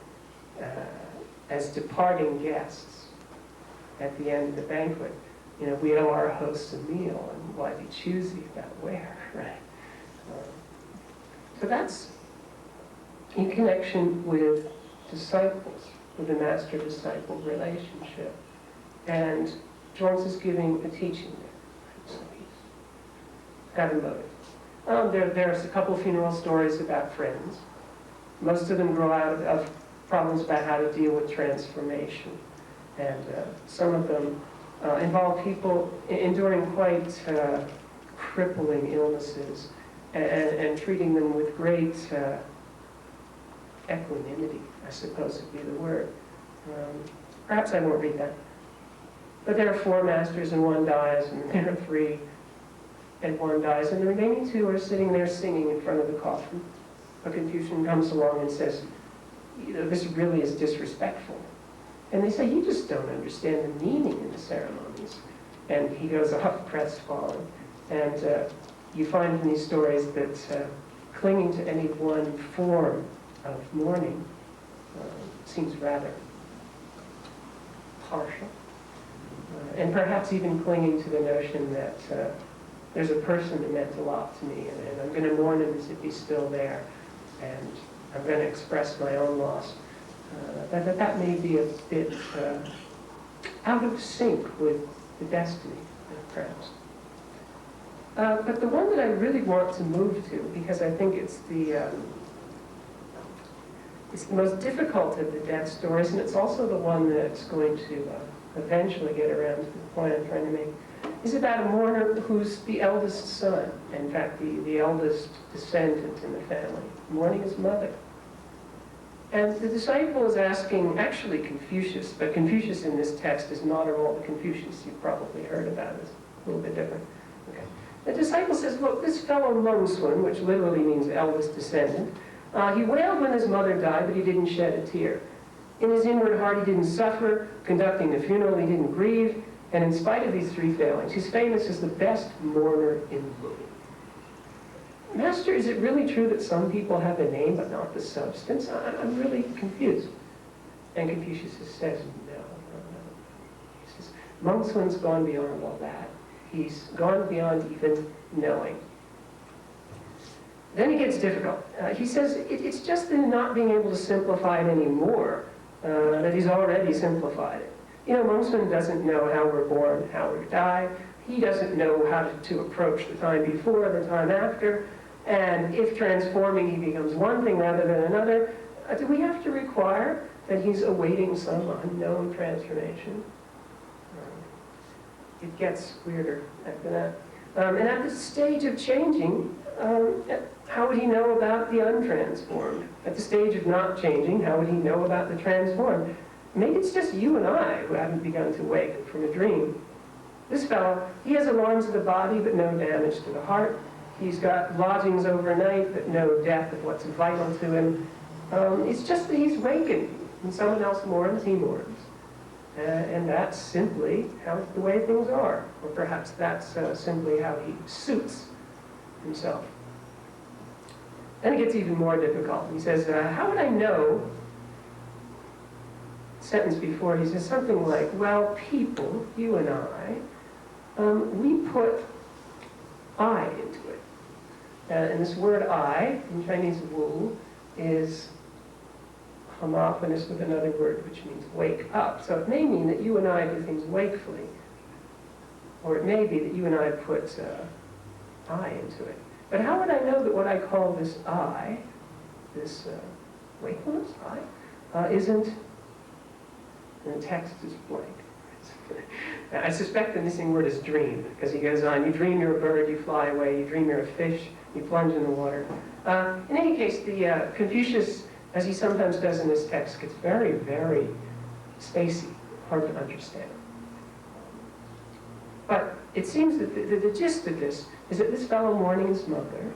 as departing guests at the end of the banquet, we owe our hosts a meal, and why be choosy about where, right? So that's in connection with disciples, with the master-disciple relationship. And Zhuangzi is giving a teaching there. So he's got a motive. There's a couple of funeral stories about friends. Most of them grow out of problems about how to deal with transformation. And some of them involve people enduring quite crippling illnesses and treating them with great equanimity, I suppose would be the word. Perhaps I won't read that. But there are 4 masters and 1 dies, and there are 3 and 1 dies, and the remaining 2 are sitting there singing in front of the coffin. A Confucian comes along and says, this really is disrespectful. And they say, you just don't understand the meaning in the ceremonies. And he goes off crestfallen. And you find in these stories that clinging to any one form of mourning seems rather partial. And perhaps even clinging to the notion that there's a person that meant a lot to me, and I'm going to mourn him as if he's still there, and I'm going to express my own loss. That may be a bit out of sync with the destiny, perhaps. But the one that I really want to move to, because I think it's the most difficult of the death stories, and it's also the one that's going to eventually get around to the point I'm trying to make, is about a mourner who's the eldest son, in fact, the eldest descendant in the family, mourning his mother. And the disciple is asking, actually Confucius, but Confucius in this text is not at all the Confucius you've probably heard about. It's a little bit different. Okay. The disciple says, look, this fellow Mengsun, which literally means eldest descendant, he wailed when his mother died, but he didn't shed a tear. In his inward heart, he didn't suffer. Conducting the funeral, he didn't grieve. And in spite of these 3 failings, he's famous as the best mourner in the world. Master, is it really true that some people have the name but not the substance? I'm really confused. And Confucius says, no. He says, Mengsun's gone beyond all that. He's gone beyond even knowing. Then it gets difficult. He says, it's just in not being able to simplify it anymore that he's already simplified it. Mengsun doesn't know how we're born, how we die. He doesn't know how to approach the time before, the time after. And if transforming, he becomes one thing rather than another, do we have to require that he's awaiting some unknown transformation? It gets weirder after that. And at the stage of changing, how would he know about the untransformed? At the stage of not changing, how would he know about the transformed? Maybe it's just you and I who haven't begun to wake from a dream. This fellow, he has alarms of the body, but no damage to the heart. He's got lodgings overnight, but no death of what's vital to him. It's just that he's wakened. When someone else mourns, he mourns. And that's simply the way things are. Or perhaps that's simply how he suits himself. Then it gets even more difficult. He says, how would I know? Sentence before, he says something like, well, people, you and I, we put I into it. And this word I, in Chinese wu, is homophonous with another word which means wake up. So it may mean that you and I do things wakefully. Or it may be that you and I put I into it. But how would I know that what I call this I, this wakefulness, I, isn't, and the text is blank. I suspect the missing word is dream, because he goes on, you dream you're a bird, you fly away, you dream you're a fish, you plunge in the water. In any case, the Confucius as he sometimes does in this text, gets very, very spacey, hard to understand. But it seems that the gist of this is that this fellow mourning his mother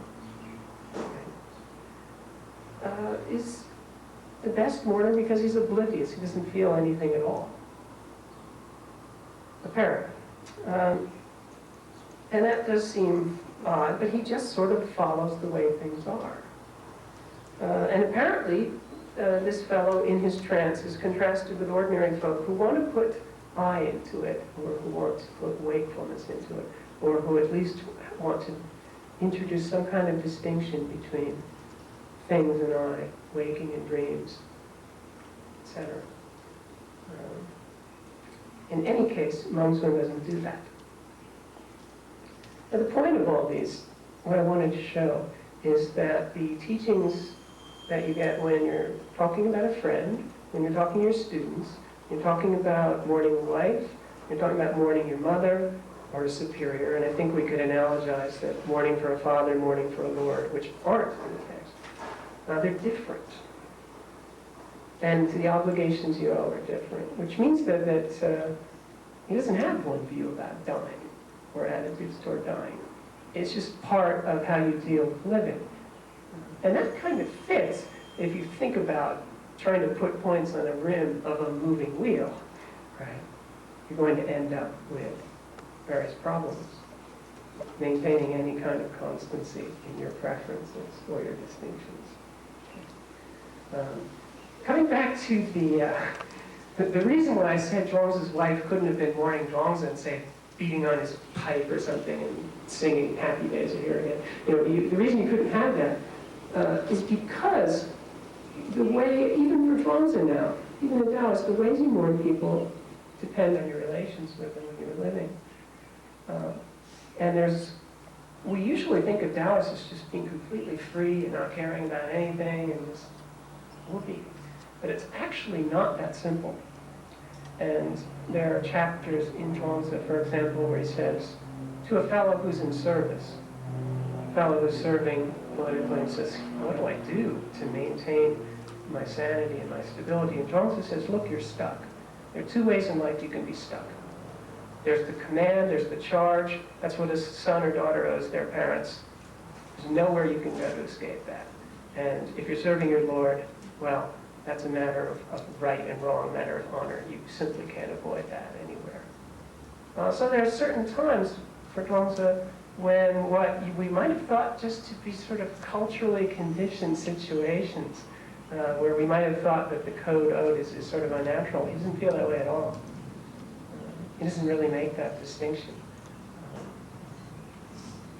is the best mourner because he's oblivious. He doesn't feel anything at all, apparently. And that does seem odd, but he just sort of follows the way things are. And apparently, this fellow in his trance is contrasted with ordinary folk who want to put I into it, or who want to put wakefulness into it, or who at least want to introduce some kind of distinction between things and I, waking and dreams, etc. In any case, Mongsun doesn't do that. Now, the point of all these, what I wanted to show, is that the teachings that you get when you're talking about a friend, when you're talking to your students, you're talking about mourning a wife, you're talking about mourning your mother or a superior, and I think we could analogize that mourning for a father, mourning for a lord, which aren't in the text. They're different. And the obligations you owe are different, which means that he doesn't have one view about dying or attitudes toward dying. It's just part of how you deal with living. And that kind of fits if you think about trying to put points on a rim of a moving wheel, right? You're going to end up with various problems, maintaining any kind of constancy in your preferences or your distinctions. Coming back to the reason why I said Zhuangzi's wife couldn't have been mourning Zhuangzi and say beating on his pipe or something and singing "Happy Days Are Here Again." The reason you couldn't have that is because the way, even for Zhuangzi now, even in Taoist, the ways you mourn people depend on your relations with them when you're living. And we usually think of Taoists as just being completely free and not caring about anything and just whoopee. But it's actually not that simple. And there are chapters in Zhuangzi, for example, where he says, to a fellow who's in service, a fellow who's serving politically, and says, what do I do to maintain my sanity and my stability? And Zhuangzi says, look, you're stuck. There are two ways in life you can be stuck. There's the command, there's the charge. That's what a son or daughter owes their parents. There's nowhere you can go to escape that. And if you're serving your Lord, well, that's a matter of right and wrong, a matter of honor. You simply can't avoid that anywhere. So there are certain times for Zhuangzi when what we might have thought just to be sort of culturally conditioned situations, where we might have thought that the code owed is sort of unnatural. He doesn't feel that way at all. He doesn't really make that distinction.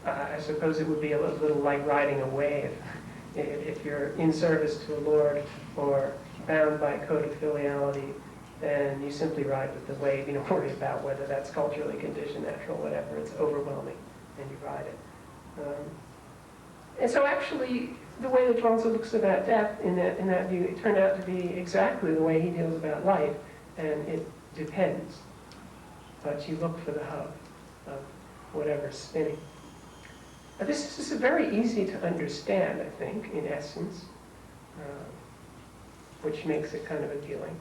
I suppose it would be a little like riding a wave. If you're in service to a lord or bound by a code of filiality, then you simply ride with the wave. You don't worry about whether that's culturally conditioned, natural, whatever. It's overwhelming, and you ride it. And so actually, the way that Zhuangzi looks about death in that view, it turned out to be exactly the way he deals about life, and it depends. But you look for the hub of whatever's spinning. Now, this is very easy to understand, I think, in essence, which makes it kind of appealing.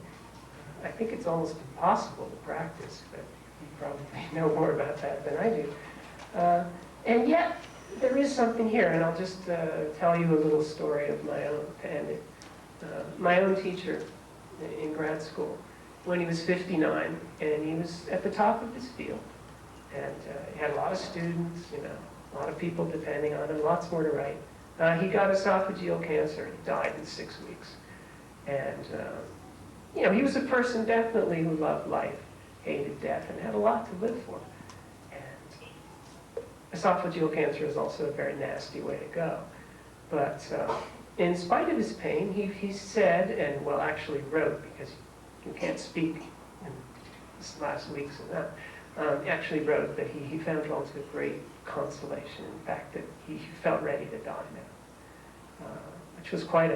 I think it's almost impossible to practice, but you probably know more about that than I do. And yet, there is something here, and I'll just tell you a little story of my own to end it. My own teacher in grad school, when he was 59, and he was at the top of his field, and he had a lot of students, a lot of people depending on him, lots more to write. He got esophageal cancer. He died in 6 weeks. And, he was a person definitely who loved life, hated death, and had a lot to live for. And esophageal cancer is also a very nasty way to go. But in spite of his pain, he said, and actually wrote, because you can't speak in this last weeks of that, actually wrote that he found Zhuangzi a great consolation. In fact, that he felt ready to die now, which was quite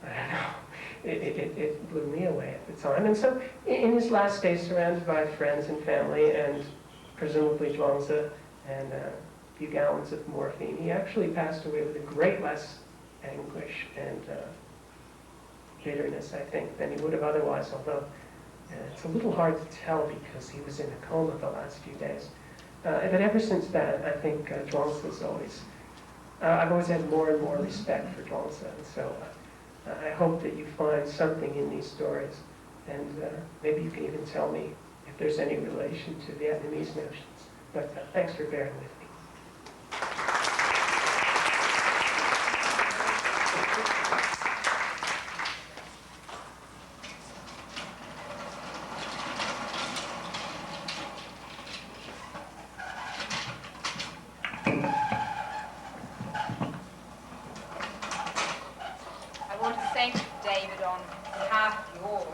I don't know, it blew me away at the time. And so in his last days, surrounded by friends and family, and presumably Zhuangzi, and a few gallons of morphine, he actually passed away with a great less anguish and bitterness, I think, than he would have otherwise, although it's a little hard to tell because he was in a coma the last few days. But ever since that, I think Zhuangzi's always, I've always had more and more respect for Zhuangzi, and so I hope that you find something in these stories, and maybe you can even tell me if there's any relation to Vietnamese notions. But thanks for bearing with me. I want to thank David on behalf of you all.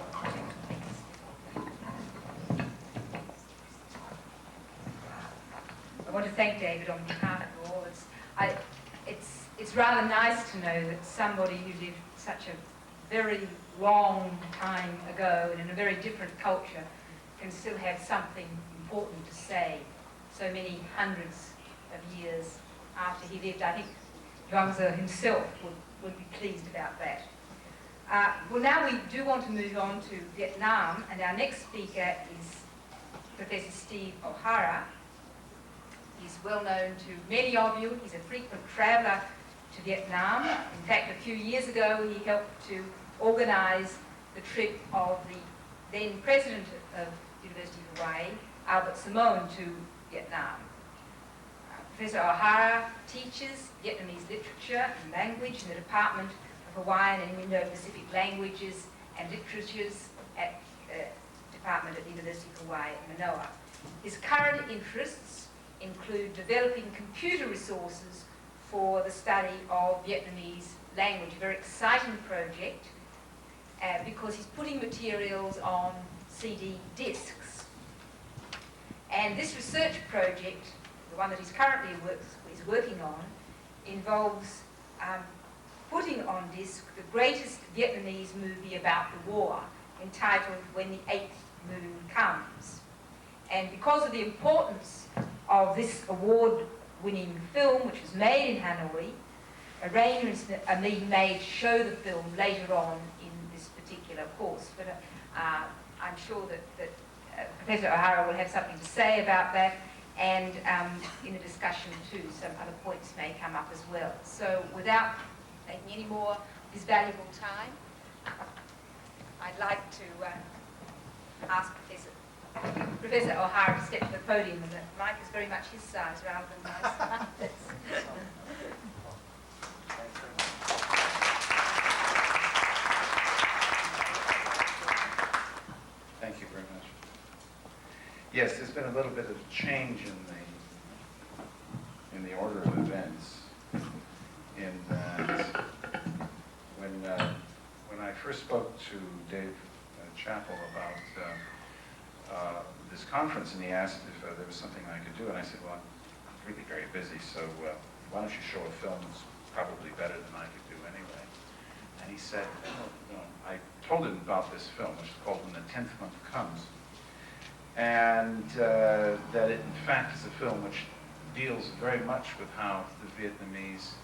I want to thank David on behalf of you all. It's rather nice to know that somebody who lived such a very long time ago and in a very different culture can still have something important to say so many hundreds of years after he lived. I think Zhuangzi himself would be pleased about that. Well, now we do want to move on to Vietnam, and our next speaker is Professor Steve O'Hara. He's well known to many of you. He's a frequent traveller to Vietnam. In fact, a few years ago, he helped to organise the trip of the then president of University of Hawaii, Albert Simon, to Vietnam. Professor O'Hara teaches Vietnamese literature and language in the Department of Hawaiian and Indo-Pacific Languages and Literatures at the Department at the University of Hawaii at Manoa. His current interests include developing computer resources for the study of Vietnamese language, a very exciting project because he's putting materials on CD discs. And this research project, the one that he's currently working on, involves putting on disc the greatest Vietnamese movie about the war, entitled When the Eighth Moon Comes. And because of the importance of this award-winning film, which was made in Hanoi, arrangements are being made to show the film later on in this particular course. But I'm sure that Professor O'Hara will have something to say about that, and in the discussion too, some other points may come up as well. So without taking any more of his valuable time, I'd like to ask Professor O'Hara to step to the podium, and the mic is very much his size rather than mine. Thank you very much. Yes, there's been a little bit of change in the order of events. In that, when I first spoke to Dave Chappell about this conference, and he asked if there was something I could do, and I said, well, I'm really very busy, so why don't you show a film that's probably better than I could do anyway? And he said, no. I told him about this film, which is called When the 10th Month Comes, and that it, in fact, is a film which deals very much with how the Vietnamese,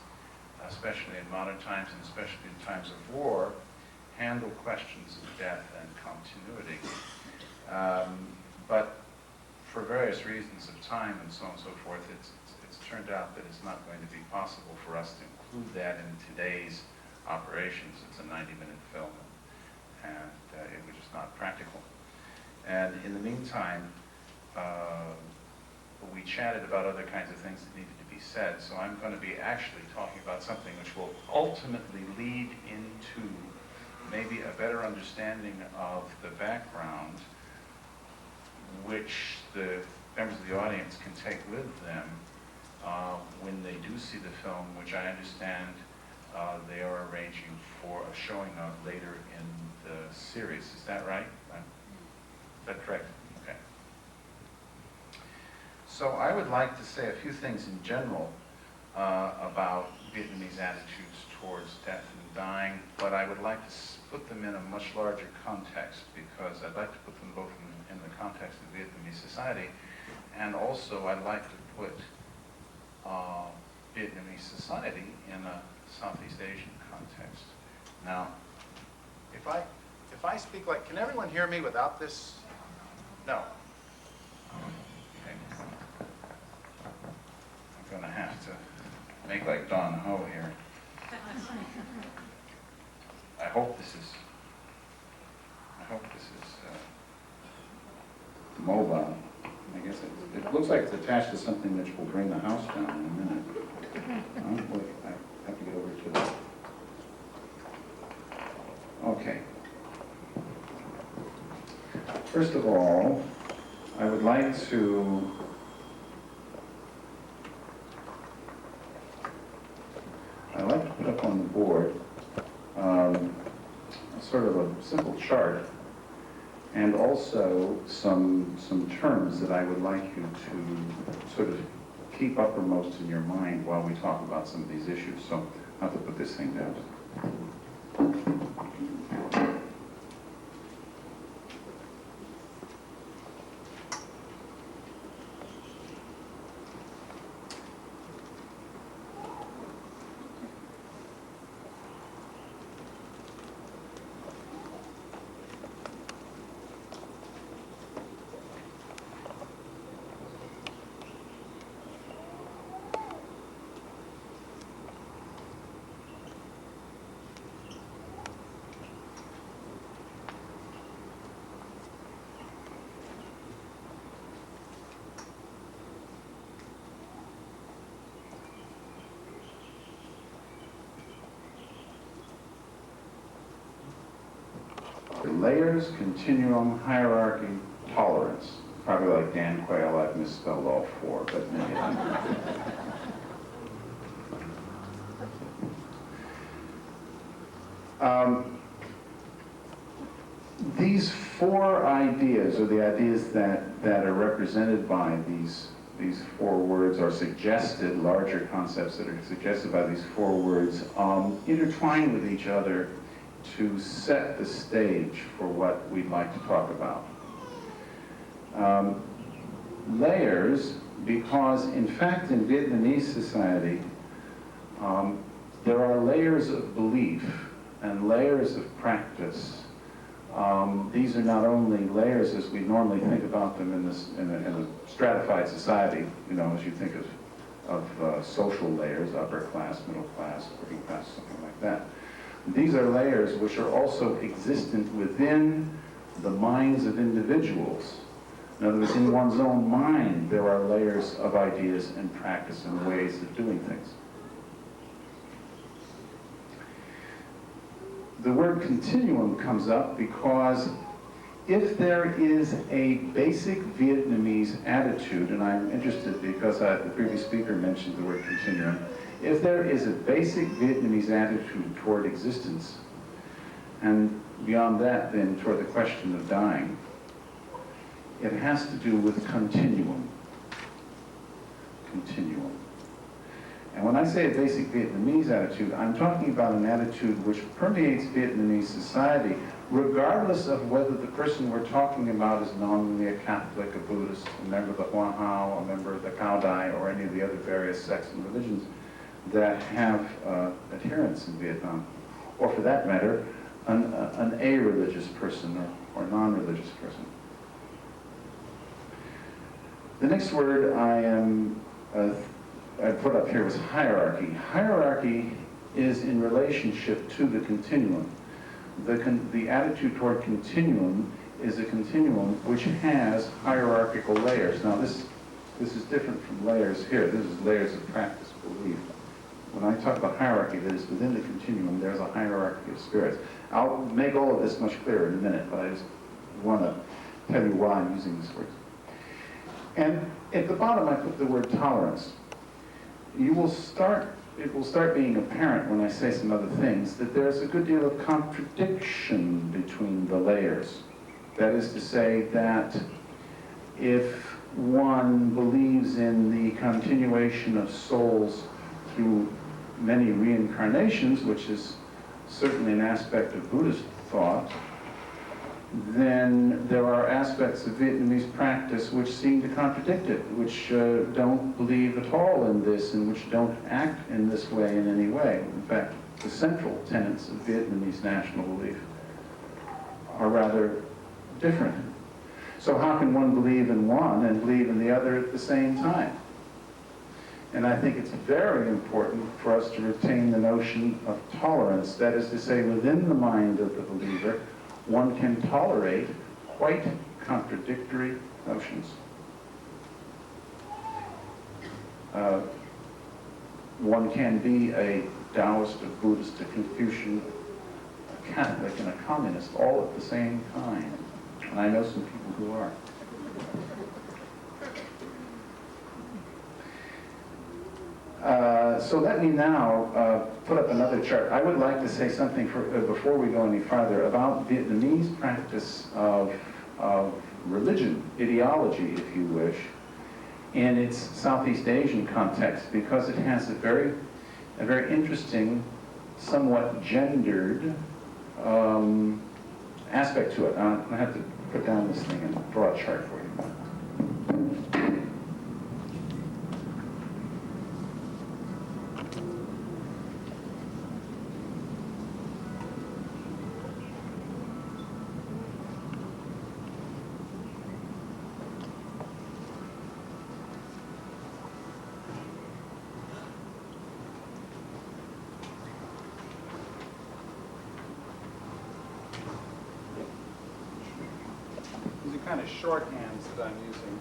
especially in modern times and especially in times of war, handle questions of death and continuity. But for various reasons of time and so on and so forth, it's turned out that it's not going to be possible for us to include that in today's operations. It's a 90-minute film, and it was just not practical. And in the meantime, we chatted about other kinds of things that needed to be said, so I'm going to be actually talking about something which will ultimately lead into maybe a better understanding of the background, which the members of the audience can take with them when they do see the film, which I understand they are arranging for a showing of later in the series. Is that right? Is that correct? Okay. So I would like to say a few things in general about Vietnamese attitudes towards death and dying, but I would like to put them in a much larger context, because I'd like to put them both in the context of Vietnamese society, and also I'd like to put Vietnamese society in a Southeast Asian context. Now, if I speak like, can everyone hear me without this? No. Okay. I'm going to have to make like Don Ho here. I hope this is mobile. I guess it looks like it's attached to something which will bring the house down in a minute. Oh, wait, I have to get over to that. Okay. First of all, I would like to put up on the board sort of a simple chart and also some terms that I would like you to sort of keep uppermost in your mind while we talk about some of these issues. So I'll have to put this thing down. Layers, continuum, hierarchy, tolerance. Probably like Dan Quayle, I've misspelled all four, but maybe these four ideas, or the ideas that are represented by these four words, are suggested, larger concepts that are suggested by these four words, intertwine with each other to set the stage for what we'd like to talk about. Layers, because in fact in Vietnamese society, there are layers of belief and layers of practice. These are not only layers as we normally think about them in a stratified society, you know, as you think of social layers, upper class, middle class, working class, something like that. These are layers which are also existent within the minds of individuals. In other words, in one's own mind, there are layers of ideas and practice and ways of doing things. The word continuum comes up because if there is a basic Vietnamese attitude, and I'm interested because the previous speaker mentioned the word continuum, if there is a basic Vietnamese attitude toward existence, and beyond that then toward the question of dying, it has to do with continuum. Continuum. And when I say a basic Vietnamese attitude, I'm talking about an attitude which permeates Vietnamese society, regardless of whether the person we're talking about is nominally a Catholic, a Buddhist, a member of the Hoa Hao, a member of the Cao Dai, or any of the other various sects and religions that have adherents in Vietnam, or for that matter, an a-religious person or non-religious person. The next word I put up here was hierarchy. Hierarchy is in relationship to the continuum. The attitude toward continuum is a continuum which has hierarchical layers. Now this is different from layers here. This is layers of practice, belief. When I talk about hierarchy, that is within the continuum, there's a hierarchy of spirits. I'll make all of this much clearer in a minute, but I just want to tell you why I'm using this word. And at the bottom, I put the word tolerance. It will start being apparent when I say some other things that there's a good deal of contradiction between the layers. That is to say that if one believes in the continuation of souls through many reincarnations, which is certainly an aspect of Buddhist thought, then there are aspects of Vietnamese practice which seem to contradict it, which don't believe at all in this and which don't act in this way in any way. In fact, the central tenets of Vietnamese national belief are rather different. So how can one believe in one and believe in the other at the same time? And I think it's very important for us to retain the notion of tolerance. That is to say, within the mind of the believer, one can tolerate quite contradictory notions. One can be a Taoist, a Buddhist, a Confucian, a Catholic, and a communist all at the same time. And I know some people who are. So let me now put up another chart. I would like to say something before we go any farther about Vietnamese practice of religion, ideology, if you wish, in its Southeast Asian context, because it has a very interesting, somewhat gendered aspect to it. I'm going to have to put down this thing and draw a chart for you. These are kind of shorthands that I'm using.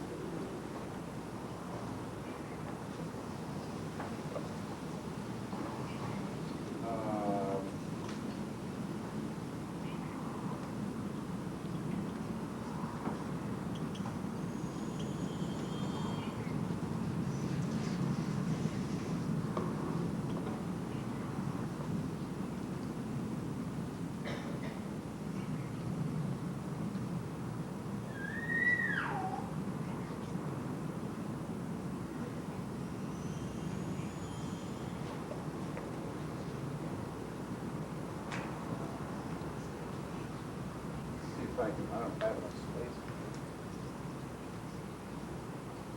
I don't have enough space.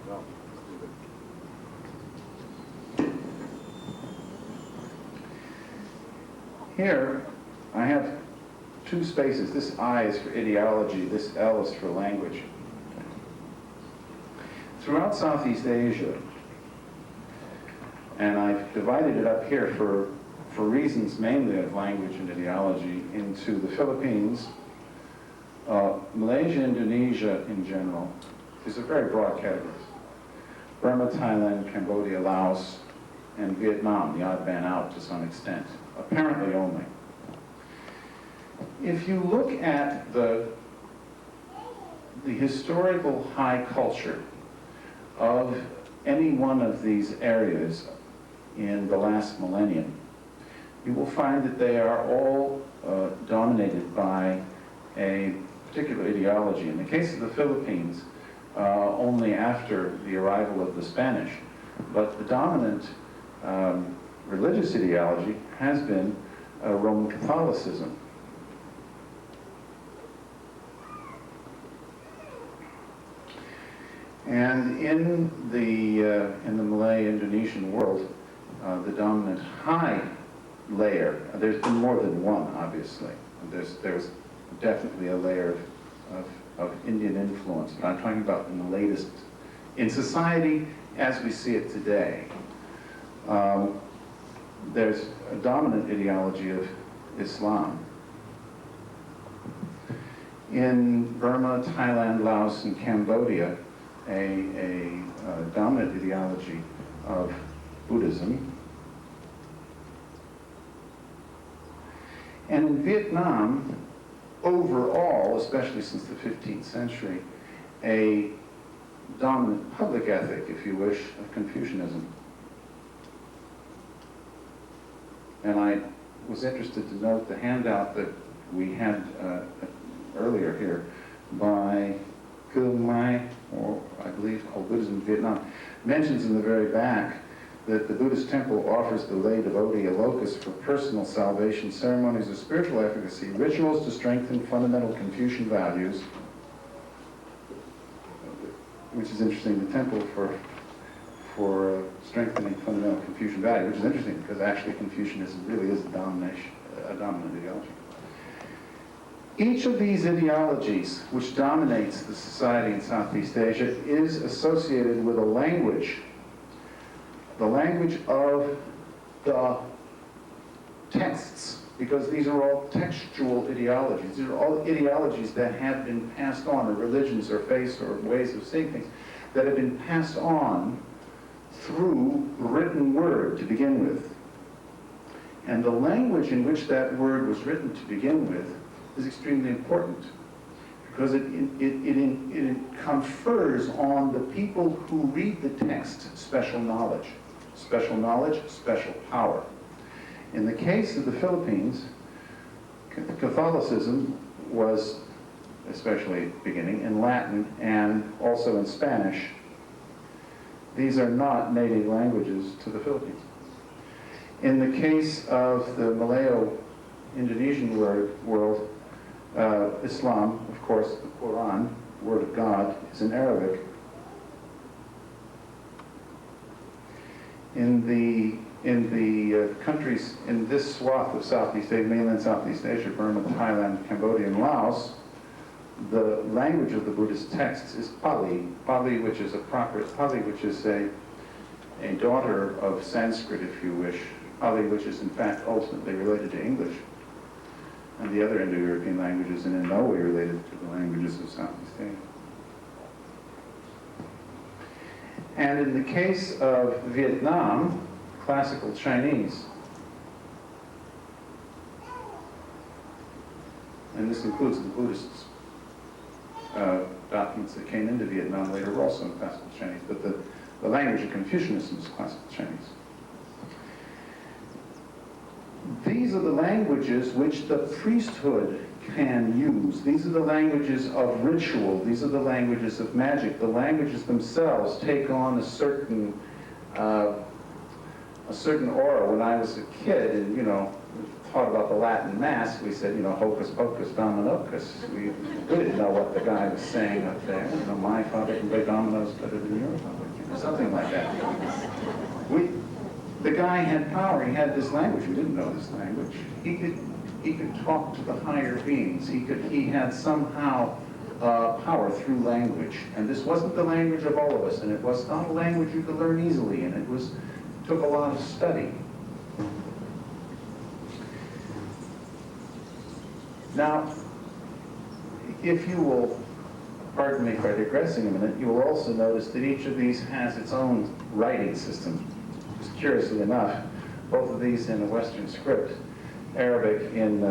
No, let's do it. Here, I have two spaces. This I is for ideology, this L is for language. Throughout Southeast Asia, and I've divided it up here for reasons mainly of language and ideology, into the Philippines, Malaysia, Indonesia in general, is a very broad category. Burma, Thailand, Cambodia, Laos, and Vietnam, the odd man out to some extent, apparently only. If you look at the historical high culture of any one of these areas in the last millennium, you will find that they are all dominated by a particular ideology. In the case of the Philippines, only after the arrival of the Spanish, but the dominant religious ideology has been Roman Catholicism. And in the Malay-Indonesian world, the dominant high layer, there's been more than one, obviously. There's definitely a layer of Indian influence, but I'm talking about in the latest, in society as we see it today. There's a dominant ideology of Islam. In Burma, Thailand, Laos, and Cambodia, a dominant ideology of Buddhism. And in Vietnam, overall, especially since the 15th century, a dominant public ethic, if you wish, of Confucianism. And I was interested to note the handout that we had earlier here by Mai, or I believe called Buddhism in Vietnam, mentions in the very back that the Buddhist temple offers the lay devotee a locus for personal salvation, ceremonies of spiritual efficacy, rituals to strengthen fundamental Confucian values, which is interesting, the temple for strengthening fundamental Confucian values, which is interesting because actually Confucianism really is a dominant ideology. Each of these ideologies, which dominates the society in Southeast Asia, is associated with a language, the language of the texts, because these are all textual ideologies. These are all ideologies that have been passed on, or religions, or faiths, or ways of seeing things, that have been passed on through written word to begin with. And the language in which that word was written to begin with is extremely important, because it confers on the people who read the text special knowledge, special power. In the case of the Philippines, Catholicism was, especially at the beginning, in Latin and also in Spanish. These are not native languages to the Philippines. In the case of the Malayo-Indonesian world, Islam, of course, the Quran, the Word of God, is in Arabic. In the countries in this swath of Southeast Asia, mainland Southeast Asia, Burma, Thailand, Cambodia, and Laos, the language of the Buddhist texts is Pali. Pali, which is a daughter of Sanskrit, if you wish. Pali, which is in fact ultimately related to English, and the other Indo-European languages, and in no way related to the languages of Southeast Asia. And in the case of Vietnam, classical Chinese, and this includes the Buddhist documents that came into Vietnam later were also in classical Chinese, but the language of Confucianism is classical Chinese. These are the languages which the priesthood can use. These are the languages of ritual. These are the languages of magic. The languages themselves take on a certain aura. When I was a kid, and taught about the Latin Mass, we said, hocus pocus dominocus. We didn't know what the guy was saying up there. My father can play dominoes better than your father, or something like that. The guy had power. He had this language. We didn't know this language. He could talk to the higher beings. He had somehow power through language. And this wasn't the language of all of us, and it was not a language you could learn easily, and it took a lot of study. Now, if you will, pardon me for digressing a minute, you will also notice that each of these has its own writing system. Just curiously enough, both of these in a Western script, Arabic in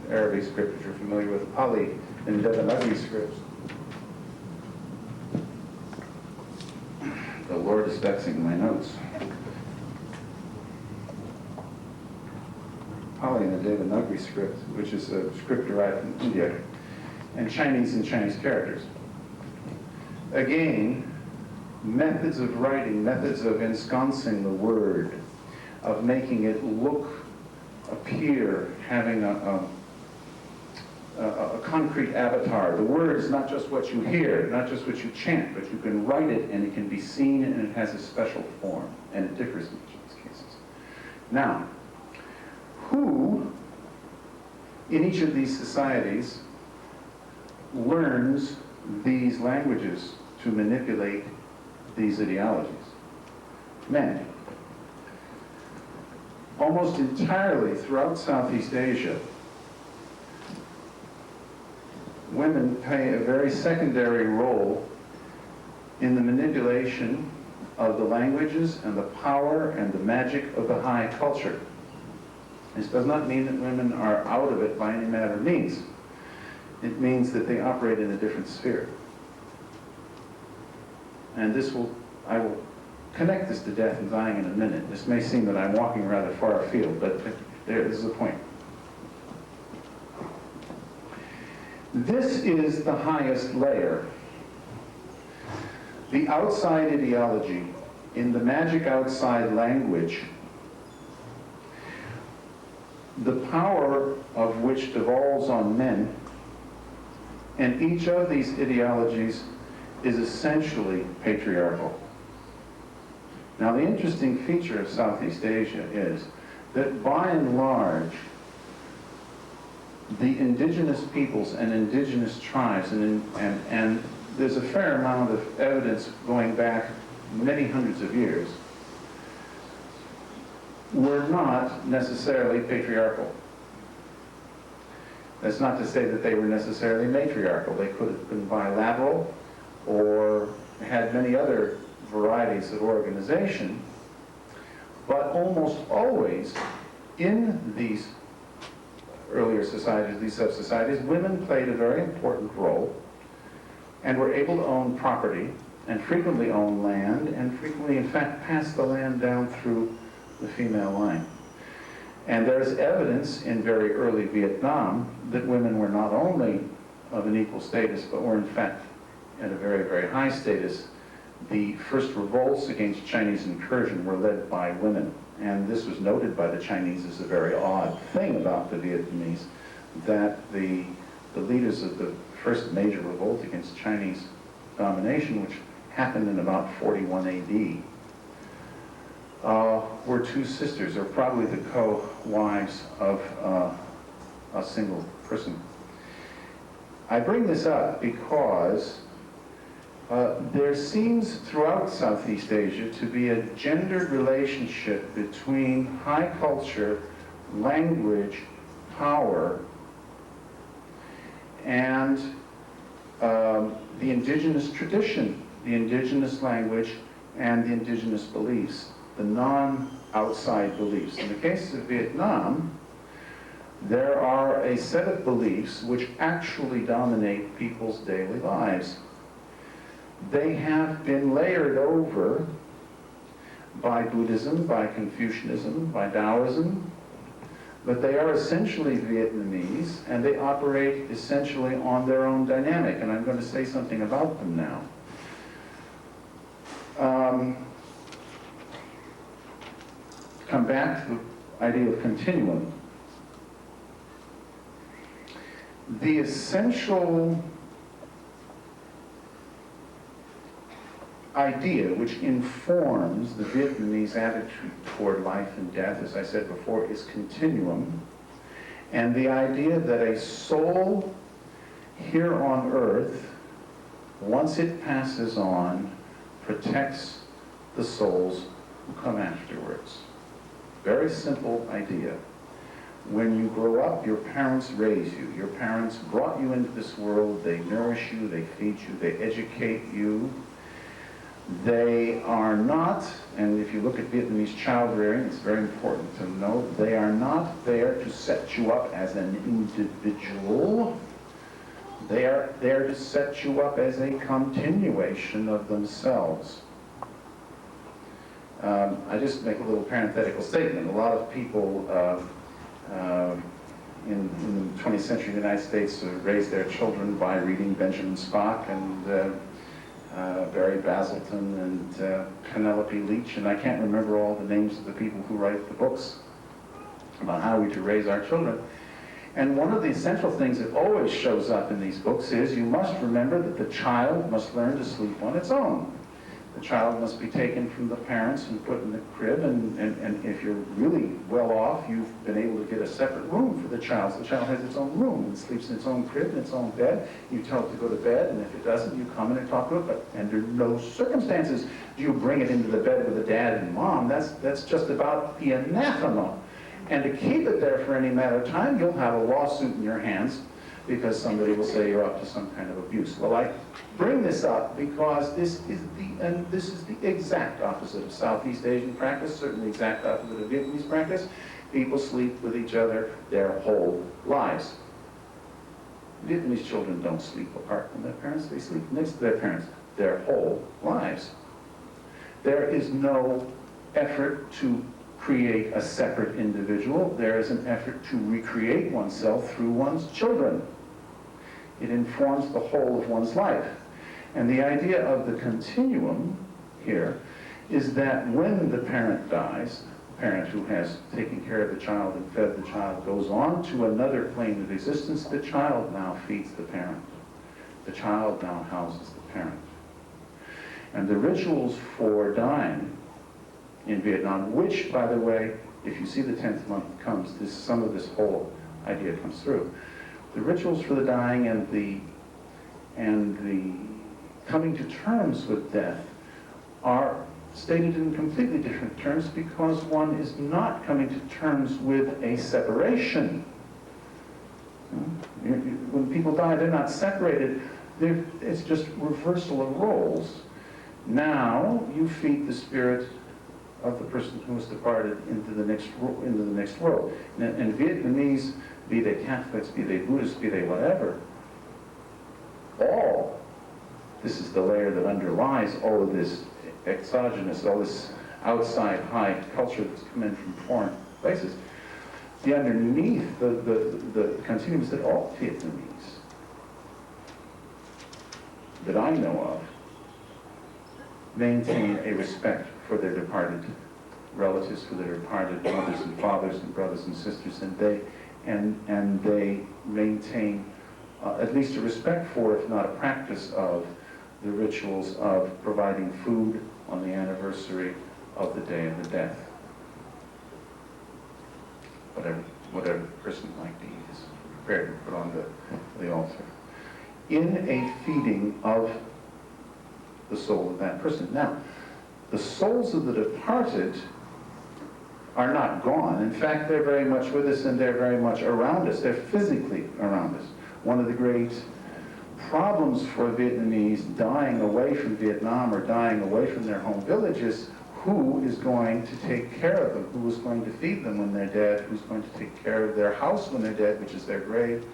Arabic script, if you're familiar with, Pali in Devanagari script. The Lord is vexing my notes. Pali in the Devanagari script, which is a script derived from India, and Chinese in Chinese characters. Again, methods of writing, methods of ensconcing the word, of making it look, appear, having a concrete avatar. The word is not just what you hear, not just what you chant, but you can write it and it can be seen and it has a special form, and it differs in each of these cases. Now, who in each of these societies learns these languages to manipulate these ideologies? Men. Almost entirely throughout Southeast Asia, women play a very secondary role in the manipulation of the languages and the power and the magic of the high culture. This does not mean that women are out of it by any manner of means. It means that they operate in a different sphere. And I will connect this to death and dying in a minute. This may seem that I'm walking rather far afield, but this is the point. This is the highest layer. The outside ideology in the magic outside language, the power of which devolves on men, and each of these ideologies is essentially patriarchal. Now, the interesting feature of Southeast Asia is that by and large, the indigenous peoples and indigenous tribes, and there's a fair amount of evidence going back many hundreds of years, were not necessarily patriarchal. That's not to say that they were necessarily matriarchal. They could have been bilateral or had many other varieties of organization, but almost always in these earlier societies, these sub-societies, women played a very important role and were able to own property and frequently own land and frequently, in fact, pass the land down through the female line. And there's evidence in very early Vietnam that women were not only of an equal status, but were in fact at a very, very high status. The first revolts against Chinese incursion were led by women. And this was noted by the Chinese as a very odd thing about the Vietnamese, that the leaders of the first major revolt against Chinese domination, which happened in about 41 AD, were two sisters, or probably the co-wives of a single person. I bring this up because there seems throughout Southeast Asia to be a gendered relationship between high culture, language, power, and the indigenous tradition, the indigenous language, and the indigenous beliefs, the non-outside beliefs. In the case of Vietnam, there are a set of beliefs which actually dominate people's daily lives. They have been layered over by Buddhism, by Confucianism, by Taoism, but they are essentially Vietnamese, and they operate essentially on their own dynamic, and I'm going to say something about them now. Come back to the idea of continuum. The essential idea which informs the Vietnamese attitude toward life and death, as I said before, is continuum. And the idea that a soul here on earth, once it passes on, protects the souls who come afterwards. Very simple idea. When you grow up, your parents raise you. Your parents brought you into this world. They nourish you, they feed you, they educate you. They are not, and if you look at Vietnamese child rearing, it's very important to note, they are not there to set you up as an individual. They are there to set you up as a continuation of themselves. I just make a little parenthetical statement. A lot of people in the 20th century United States raised their children by reading Benjamin Spock and Barry Basilton and Penelope Leach, and I can't remember all the names of the people who write the books about how we to raise our children. And one of the essential things that always shows up in these books is you must remember that the child must learn to sleep on its own. The child must be taken from the parents and put in the crib, and if you're really well off, you've been able to get a separate room for the child. So the child has its own room and sleeps in its own crib, in its own bed. You tell it to go to bed, and if it doesn't, you come in and talk to it, but under no circumstances do you bring it into the bed with the dad and mom. That's just about the anathema. And to keep it there for any matter of time, you'll have a lawsuit in your hands because somebody will say you're up to some kind of abuse. Well, I bring this up because this is the exact opposite of Southeast Asian practice, certainly the exact opposite of Vietnamese practice. People sleep with each other their whole lives. Vietnamese children don't sleep apart from their parents, they sleep next to their parents their whole lives. There is no effort to create a separate individual. There is an effort to recreate oneself through one's children. It informs the whole of one's life. And the idea of the continuum here is that when the parent dies, the parent who has taken care of the child and fed the child goes on to another plane of existence, the child now feeds the parent. The child now houses the parent. And the rituals for dying in Vietnam, which, by the way, if you see the 10th month comes, some of this whole idea comes through. The rituals for the dying and the coming to terms with death are stated in completely different terms, because one is not coming to terms with a separation. When people die, they're not separated. It's just reversal of roles. Now you feed the spirit of the person who has departed into the next world. And Vietnamese, be they Catholics, be they Buddhists, be they whatever, this is the layer that underlies all of this exogenous, all this outside high culture that's come in from foreign places. The underneath, the continuum is that all Vietnamese that I know of maintain a respect for their departed relatives, for their departed mothers and fathers and brothers and sisters, and they maintain at least a respect for, if not a practice of, the rituals of providing food on the anniversary of the day of the death. Whatever the person might be is prepared to put on the altar, in a feeding of the soul of that person. Now, the souls of the departed are not gone. In fact, they're very much with us, and they're very much around us. They're physically around us. One of the great problems for Vietnamese dying away from Vietnam or dying away from their home villages, who is going to take care of them? Who is going to feed them when they're dead? Who's going to take care of their house when they're dead, which is their grave,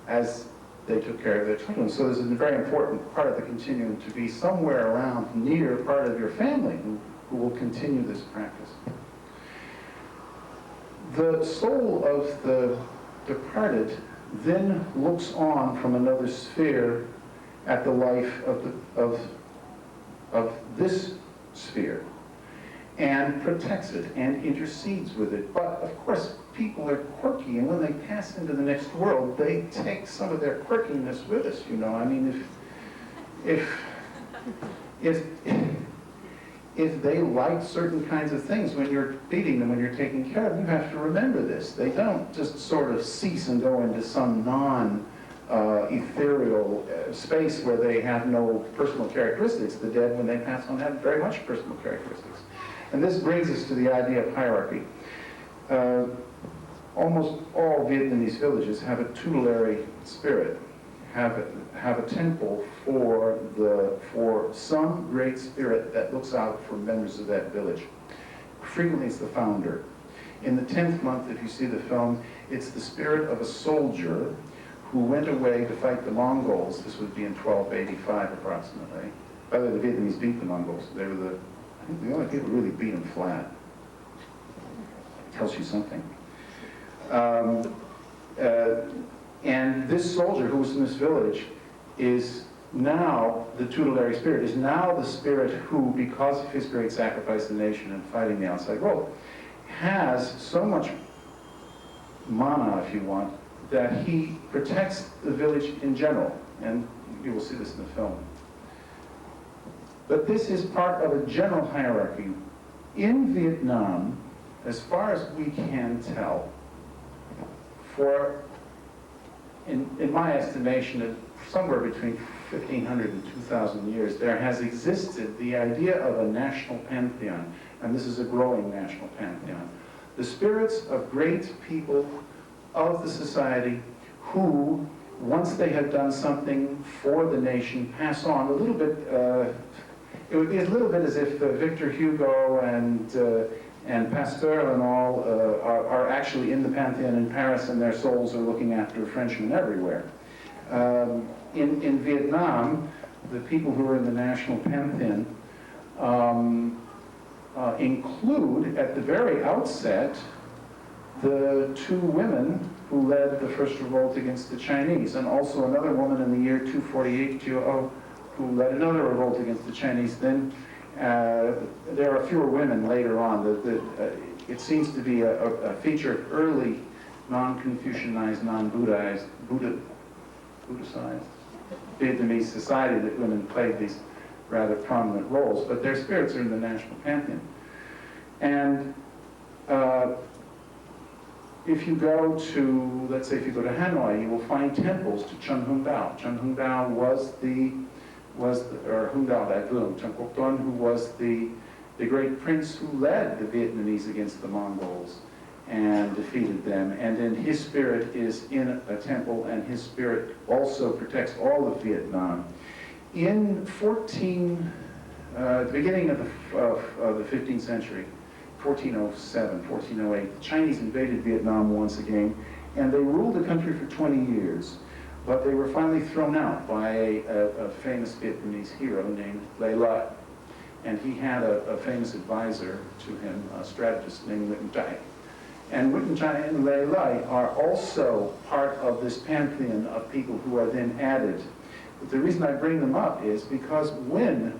as they took care of their children? So this is a very important part of the continuum, to be somewhere around, near part of your family who will continue this practice. The soul of the departed then looks on from another sphere at the life of this sphere, and protects it and intercedes with it. But of course, people are quirky, and when they pass into the next world, they take some of their quirkiness with us. You know, I mean, if they like certain kinds of things when you're feeding them, when you're taking care of them, you have to remember this. They don't just sort of cease and go into some ethereal space where they have no personal characteristics. The dead, when they pass on, have very much personal characteristics. And this brings us to the idea of hierarchy. Almost all Vietnamese villages have a tutelary spirit, have a temple for some great spirit that looks out for members of that village. Frequently it's the founder. In the 10th month, if you see the film, it's the spirit of a soldier who went away to fight the Mongols. This would be in 1285 approximately. By the way, the Vietnamese beat the Mongols. They were I think the only people who really beat them flat. Tells you something. And this soldier who was in this village is now the tutelary spirit, is now the spirit who, because of his great sacrifice to the nation and fighting the outside world, has so much mana, if you want, that he protects the village in general. And you will see this in the film. But this is part of a general hierarchy. In Vietnam, as far as we can tell, in my estimation, somewhere between 1,500 and 2,000 years, there has existed the idea of a national pantheon, and this is a growing national pantheon. The spirits of great people of the society who, once they have done something for the nation, pass on a little bit. It would be a little bit as if Victor Hugo and Pasteur and all are actually in the Pantheon in Paris, and their souls are looking after Frenchmen everywhere. In Vietnam, the people who are in the national Pantheon include, at the very outset, the two women who led the first revolt against the Chinese, and also another woman in the year 248 who led another revolt against the Chinese. Then there are fewer women later on. It seems to be a feature of early non-Confucianized, non-Buddhized, Buddhicized Vietnamese society that women played these rather prominent roles, but their spirits are in the national pantheon. And if you go to, let's say if you go to Hanoi, you will find temples to Chun Hung Dao. Chun Hung Dao or Hung Dao Dai Vung, Chun Quoc Tuan, who was the great prince who led the Vietnamese against the Mongols and defeated them. And then his spirit is in a temple, and his spirit also protects all of Vietnam. In the beginning of the 15th century, 1407, 1408, the Chinese invaded Vietnam once again, and they ruled the country for 20 years. But they were finally thrown out by a famous Vietnamese hero named Le Lai. And he had a famous advisor to him, a strategist named Nguyễn Trãi. And Nguyễn Trãi and Le Lai are also part of this pantheon of people who are then added. But the reason I bring them up is because when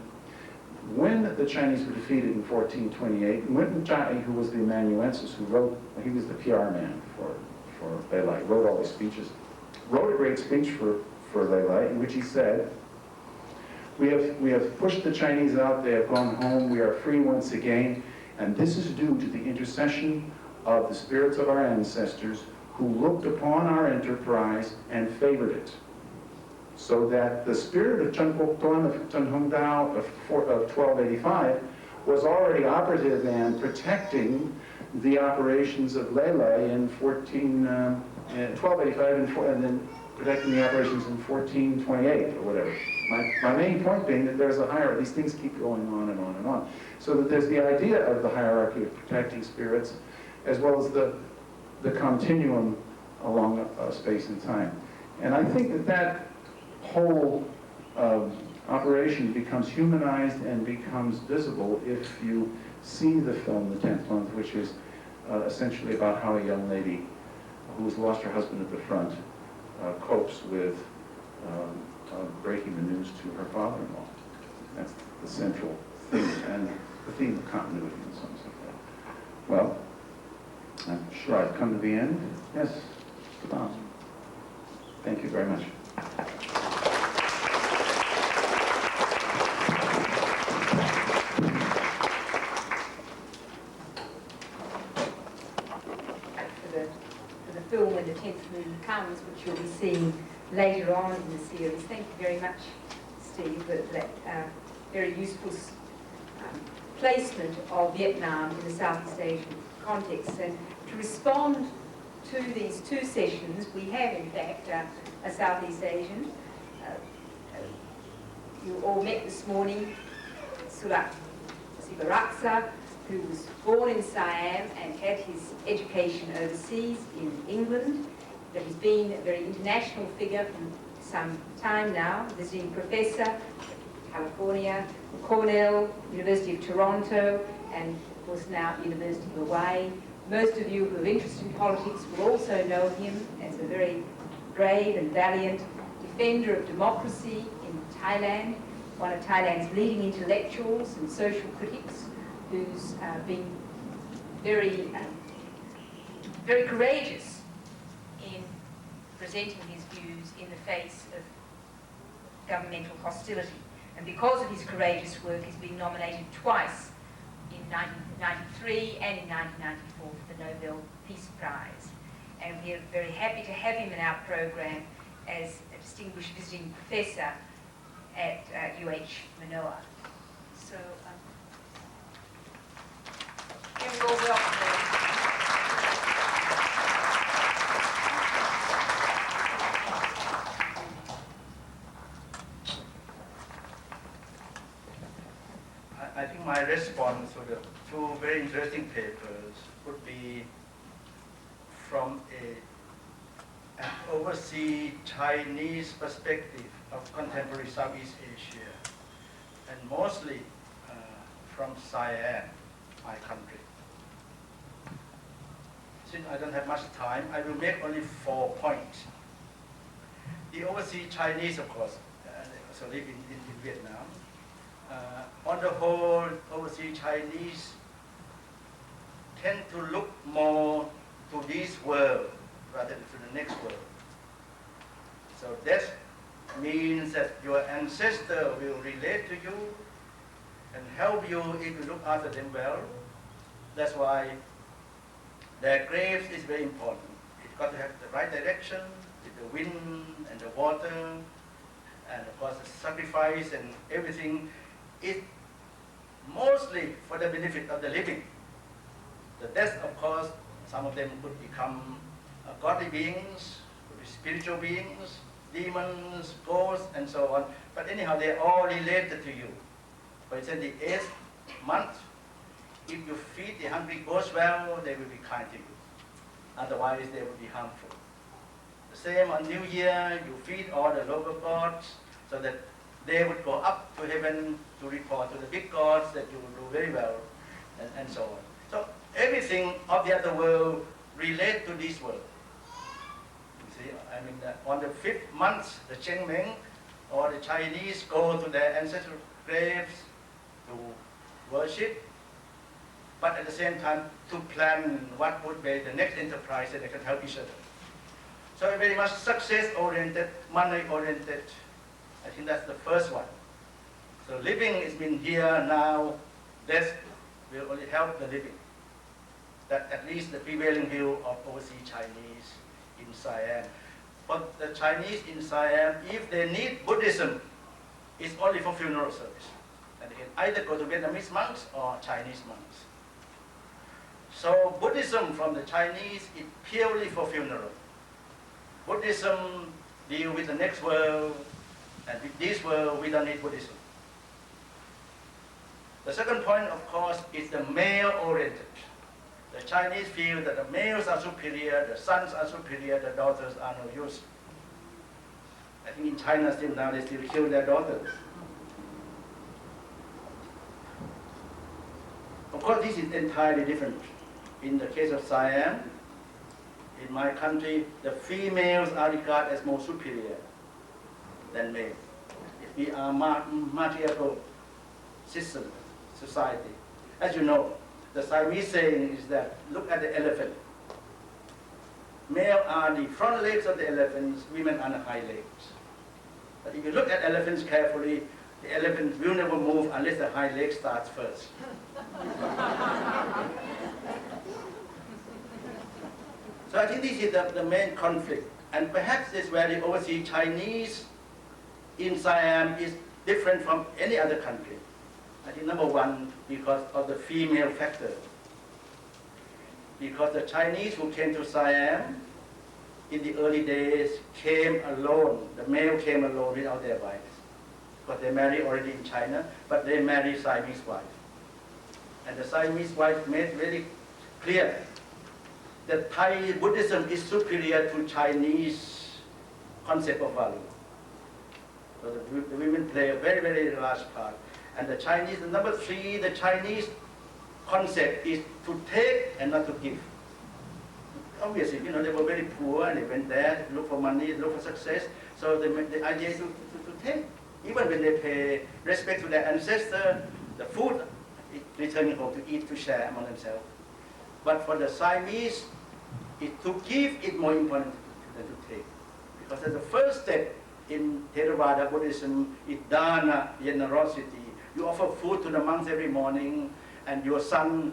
the Chinese were defeated in 1428, Nguyễn Trãi, who was the amanuensis, he was the PR man for Le Lai, wrote all his speeches, wrote a great speech for Le Lai in which he said, we have pushed the Chinese out, they have gone home, we are free once again, and this is due to the intercession of the spirits of our ancestors who looked upon our enterprise and favored it. So that the spirit of Chun Quoc Tuan, of Chun Hung Dao of 1285 was already operative and protecting the operations of Le Lai in 1285 and then protecting the operations in 1428 or whatever. My main point being that there's a hierarchy. These things keep going on and on and on. So that there's the idea of the hierarchy of protecting spirits as well as the continuum along space and time. And I think that whole operation becomes humanized and becomes visible if you see the film, The 10th Month, which is essentially about how a young lady who has lost her husband at the front copes with breaking the news to her father-in-law. That's the central theme, and the theme of continuity in some sense. Well, I'm sure I've come to the end. Yes, Mr. Bond. Thank you very much. For the film When the 10th Moon Comes, which you'll be seeing later on in the series. Thank you very much, Steve, for that very useful placement of Vietnam in the Southeast Asian context. And to respond to these two sessions, we have in fact a Southeast Asian. You all met this morning, Surat Sivaraksa, who was born in Siam and had his education overseas in England, but he's been a very international figure for some time now, visiting professor at California, Cornell, University of Toronto, and of course now University of Hawaii. Most of you who have interest in politics will also know him as a very brave and valiant defender of democracy in Thailand, one of Thailand's leading intellectuals and social critics, who's been very courageous in presenting his views in the face of governmental hostility. And because of his courageous work, he's been nominated twice, in 1993 and in 1994 for the Nobel Peace Prize. And we're very happy to have him in our program as a distinguished visiting professor at UH Manoa. So, can we all welcome him? I think my response to the two very interesting papers would be from an overseas Chinese perspective of contemporary Southeast Asia, and mostly from Siam, my country. Since I don't have much time, I will make only 4 points. The overseas Chinese, of course, also live in Vietnam. on the whole, overseas Chinese tend to look more to this world rather than to the next world. So that means that your ancestor will relate to you and help you if you look after them well. That's why their graves is very important. It's got to have the right direction with the wind and the water, and of course the sacrifice and everything is mostly for the benefit of the living. The death, of course, some of them could become godly beings, could be spiritual beings, demons, ghosts, and so on. But anyhow, they're all related to you. For instance, the 8th month, if you feed the hungry ghosts well, they will be kind to you. Otherwise, they will be harmful. The same on New Year, you feed all the local gods so that they would go up to heaven to report to the big gods that you will do very well, and so on. So everything of the other world relate to this world. You see, I mean, on the 5th month, the Chengmeng or the Chinese go to their ancestral graves to worship, but at the same time to plan what would be the next enterprise that they can help each other. So very much success-oriented, money-oriented. I think that's the first one. So living has been here now, death will only help the living. That at least the prevailing view of overseas Chinese in Siam. But the Chinese in Siam, if they need Buddhism, it's only for funeral service. And they can either go to Vietnamese monks or Chinese monks. So Buddhism from the Chinese is purely for funeral. Buddhism deal with the next world, and with this world we don't need Buddhism. The second point, of course, is the male-oriented. The Chinese feel that the males are superior, the sons are superior, the daughters are no use. I think in China still now they still kill their daughters. Of course, this is entirely different. In the case of Siam, in my country, the females are regarded as more superior than males. We are matriarchal system, society. As you know, the Siamese saying is that, look at the elephant. Male are the front legs of the elephants, women are the hind legs. But if you look at elephants carefully, the elephant will never move unless the hind leg starts first. So I think this is the main conflict. And perhaps this is where the overseas Chinese in Siam is different from any other country. I think number one, because of the female factor. Because the Chinese who came to Siam in the early days came alone. The male came alone without their wives. Because they married already in China, but they married Siamese wife. And the Siamese wife made very clear that Thai Buddhism is superior to Chinese concept of value. So the women play a very, very large part. And the Chinese, number three, the Chinese concept is to take and not to give. Obviously, you know, they were very poor and they went there to look for money, look for success. So the idea is to take. Even when they pay respect to their ancestor, the food is returning home to eat, to share among themselves. But for the Siamese, to give is more important than to take. Because as the first step in Theravada Buddhism is dana, generosity. You offer food to the monks every morning, and your son,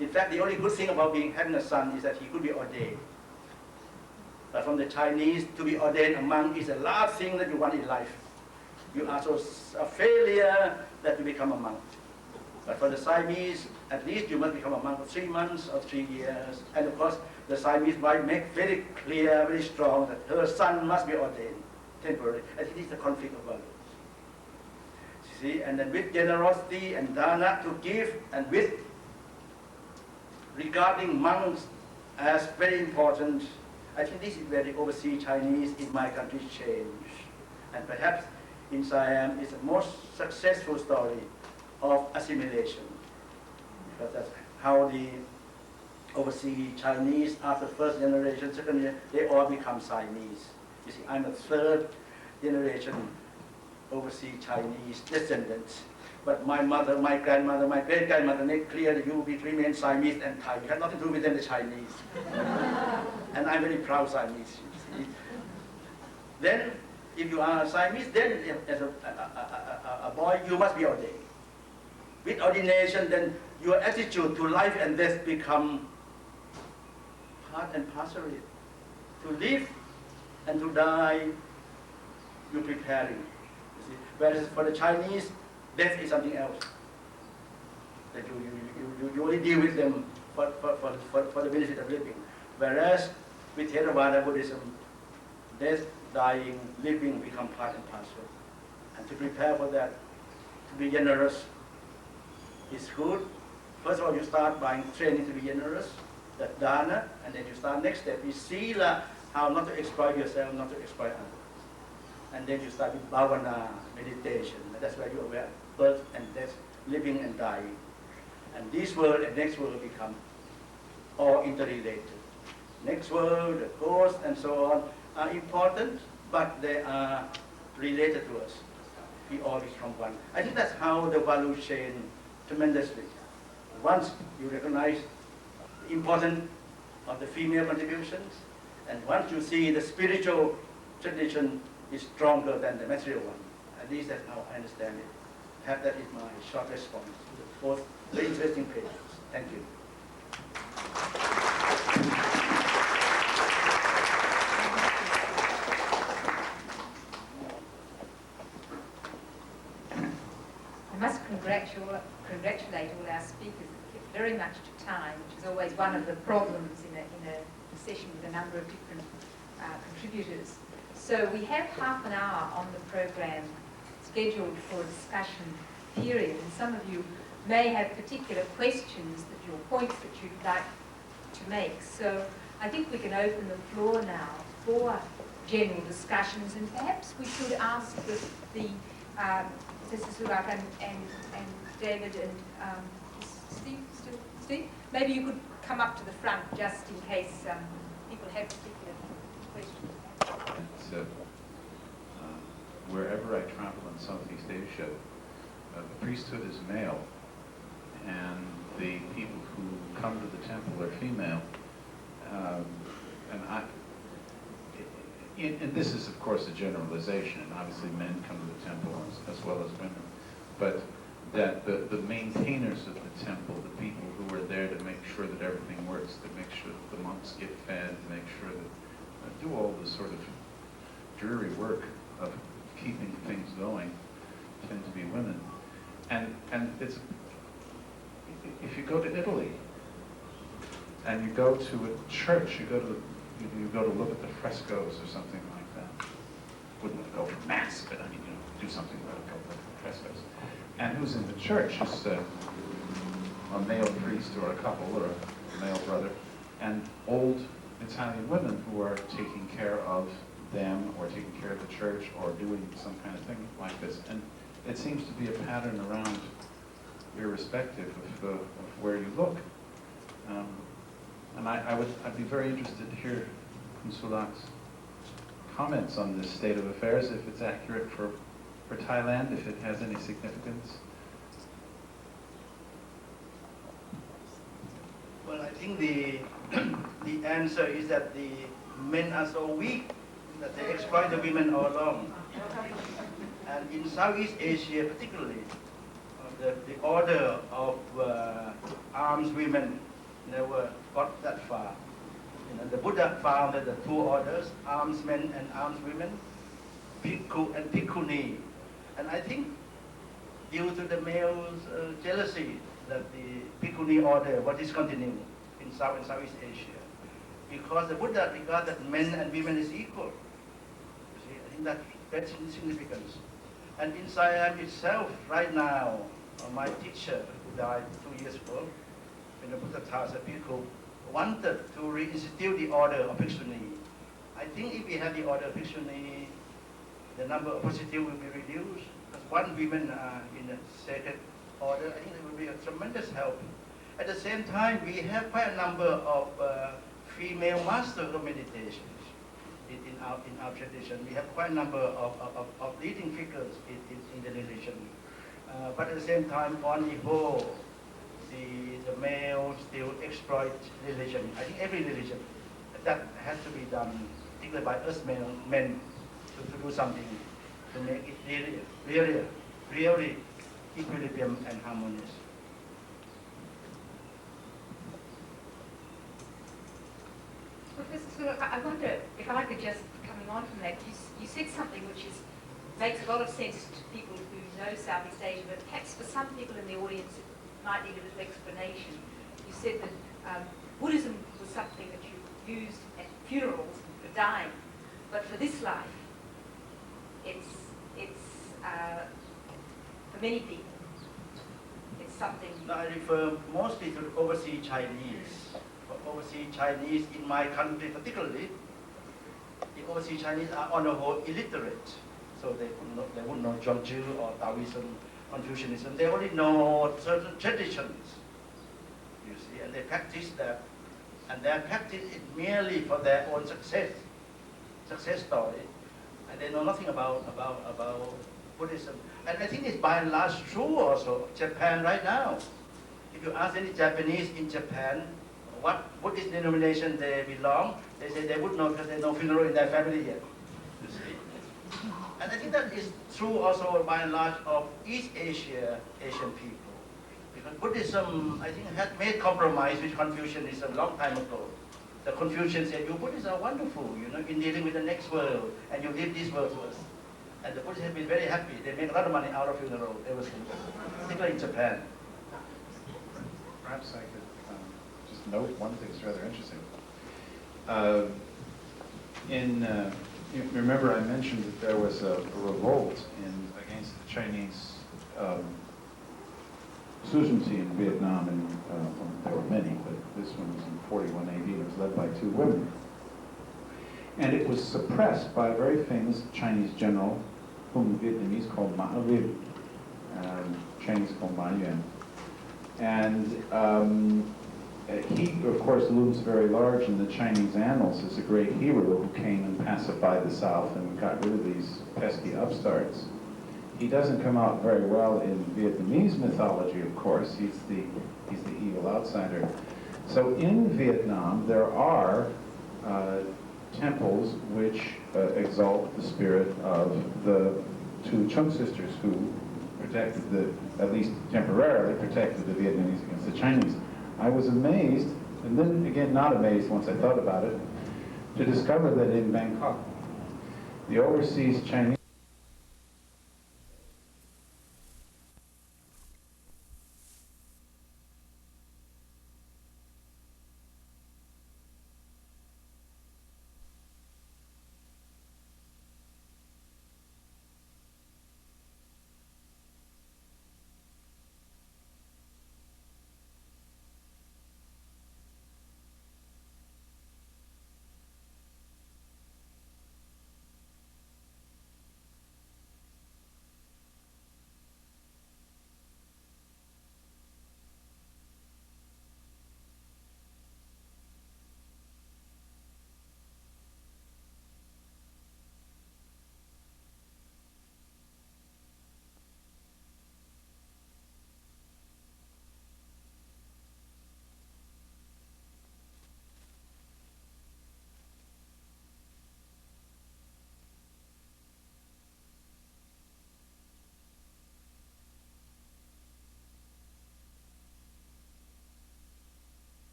in fact, the only good thing about having a son is that he could be ordained. But from the Chinese, to be ordained a monk is the last thing that you want in life. You are so a failure that you become a monk. But for the Siamese, at least you must become a monk for 3 months or 3 years. And of course, the Siamese wife make very clear, very strong that her son must be ordained temporarily. I think it's the conflict of values. See, and then with generosity and dana to give, and with regarding monks as very important, I think this is where the overseas Chinese in my country change. And perhaps in Siam is the most successful story of assimilation. Because that's how the overseas Chinese, after first generation, second generation, they all become Siamese. You see, I'm a third generation overseas Chinese descendants. But my mother, my grandmother, my great-grandmother made clear that you will be remain Siamese and Thai. You have nothing to do with them, the Chinese. And I'm very proud Siamese. You see. Then, if you are Siamese, then as a boy, you must be ordained. With ordination, then your attitude to life and death become part and parcel of it. To live and to die, you're preparing. You see. Whereas for the Chinese, death is something else. That you only deal with them for the benefit of living. Whereas with Theravada Buddhism, death, dying, living become part and parcel. And to prepare for that, to be generous is good. First of all, you start by training to be generous, that dana, and then you start next step is sila, how not to exploit yourself, not to exploit others. And then you start with bhavana, meditation. That's where you're aware of birth and death, living and dying. And this world and next world will become all interrelated. Next world, the ghost, and so on are important, but they are related to us. We all become one. I think that's how the value chain tremendously. Once you recognize the importance of the female contributions, and once you see the spiritual tradition is stronger than the material one. At least that's how I understand it. Perhaps that is my short response to the both very interesting pages. Thank you. I must congratulate all our speakers that kept very much to time, which is always one of the problems in a session with a number of different contributors. So we have half an hour on the program scheduled for a discussion period, and some of you may have particular questions, your points that you'd like to make. So I think we can open the floor now for general discussions, and perhaps we could ask the Mr. Surak and David and Steve, maybe you could come up to the front just in case people have particular questions. Wherever I travel in Southeast Asia, the priesthood is male, and the people who come to the temple are female. And this is, of course, a generalization, and obviously men come to the temple as well as women, but that the maintainers of the temple, the people who are there to make sure that everything works, to make sure that the monks get fed, to make sure that do all the sort of dreary work of keeping things going, tend to be women. And it's, if you go to Italy and you go to a church, you go to look at the frescoes or something like that. Wouldn't go for mass, but I mean, do something about a couple of frescoes. And who's in the church is a male priest or a couple or a male brother, and old Italian women who are taking care of them or taking care of the church or doing some kind of thing like this. And it seems to be a pattern around, irrespective of where you look. And I'd be very interested to hear from Sulak's comments on this state of affairs, if it's accurate for Thailand, if it has any significance. Well, I think the answer is that the men are so weak that they exploit the women all along. And in Southeast Asia particularly, the order of arms women never got that far. The Buddha founded the two orders, arms men and arms women, Bhikkhu and Bhikkhuni. And I think due to the male's jealousy that the Bhikkhuni order was discontinued in South and Southeast Asia, because the Buddha regarded men and women as equal. You see, I think that's significance. And in Siam itself, right now, my teacher, who died 2 years ago, in the Buddha Thasa Bhikkhu, wanted to reinstitute the order of Bhikshuni. I think if we have the order of Bhikshuni, the number of prostitutes will be reduced. Because one woman in a sacred order, I think it will be a tremendous help. At the same time, we have quite a number of female masters of meditations in our tradition. We have quite a number of leading figures in the religion. But at the same time, on the whole, the male still exploit religion. I think every religion, that has to be done, particularly by us men to do something to make it really equilibrium and harmonious. Professor, I wonder if I could just, coming on from that, you said something which makes a lot of sense to people who know Southeast Asia, but perhaps for some people in the audience it might need a little explanation. You said that Buddhism was something that you used at funerals for dying, but for this life, it's for many people, it's something... No, I refer mostly to the overseas Chinese. For overseas Chinese in my country particularly, the overseas Chinese are on the whole illiterate. So they would not know Zhuangzi or Taoism, Confucianism. They only know certain traditions, you see, and they practice that. And they practice it merely for their own success story. And they know nothing about Buddhism. And I think it's by and large true also. Japan right now. If you ask any Japanese in Japan what Buddhist denomination they belong, they say they would know because there's no funeral in their family yet. You see? And I think that is true also by and large of East Asian people. Because Buddhism, I think, had made compromise with Confucianism a long time ago. The Confucians said, you Buddhists are wonderful, you know, in dealing with the next world, and you give this world to us. And the Buddhists have been very happy. They make a lot of money out of funeral ever since, particularly in Japan. Perhaps I could just note one thing that's rather interesting. You remember I mentioned that there was a revolt against the Chinese suzerainty in Vietnam, and there were many, but this one was in 41 AD. It was led by 2 women. And it was suppressed by a very famous Chinese general, whom the Vietnamese called Ma Yuan, Chinese called Ma Yuan. And he, of course, looms very large in the Chinese annals as a great hero who came and pacified the South and got rid of these pesky upstarts. He doesn't come out very well in Vietnamese mythology, of course. He's the evil outsider. So in Vietnam, there are temples which exalt the spirit of the 2 Chung sisters who protected at least temporarily protected the Vietnamese against the Chinese. I was amazed, and then again not amazed once I thought about it, to discover that in Bangkok, the overseas Chinese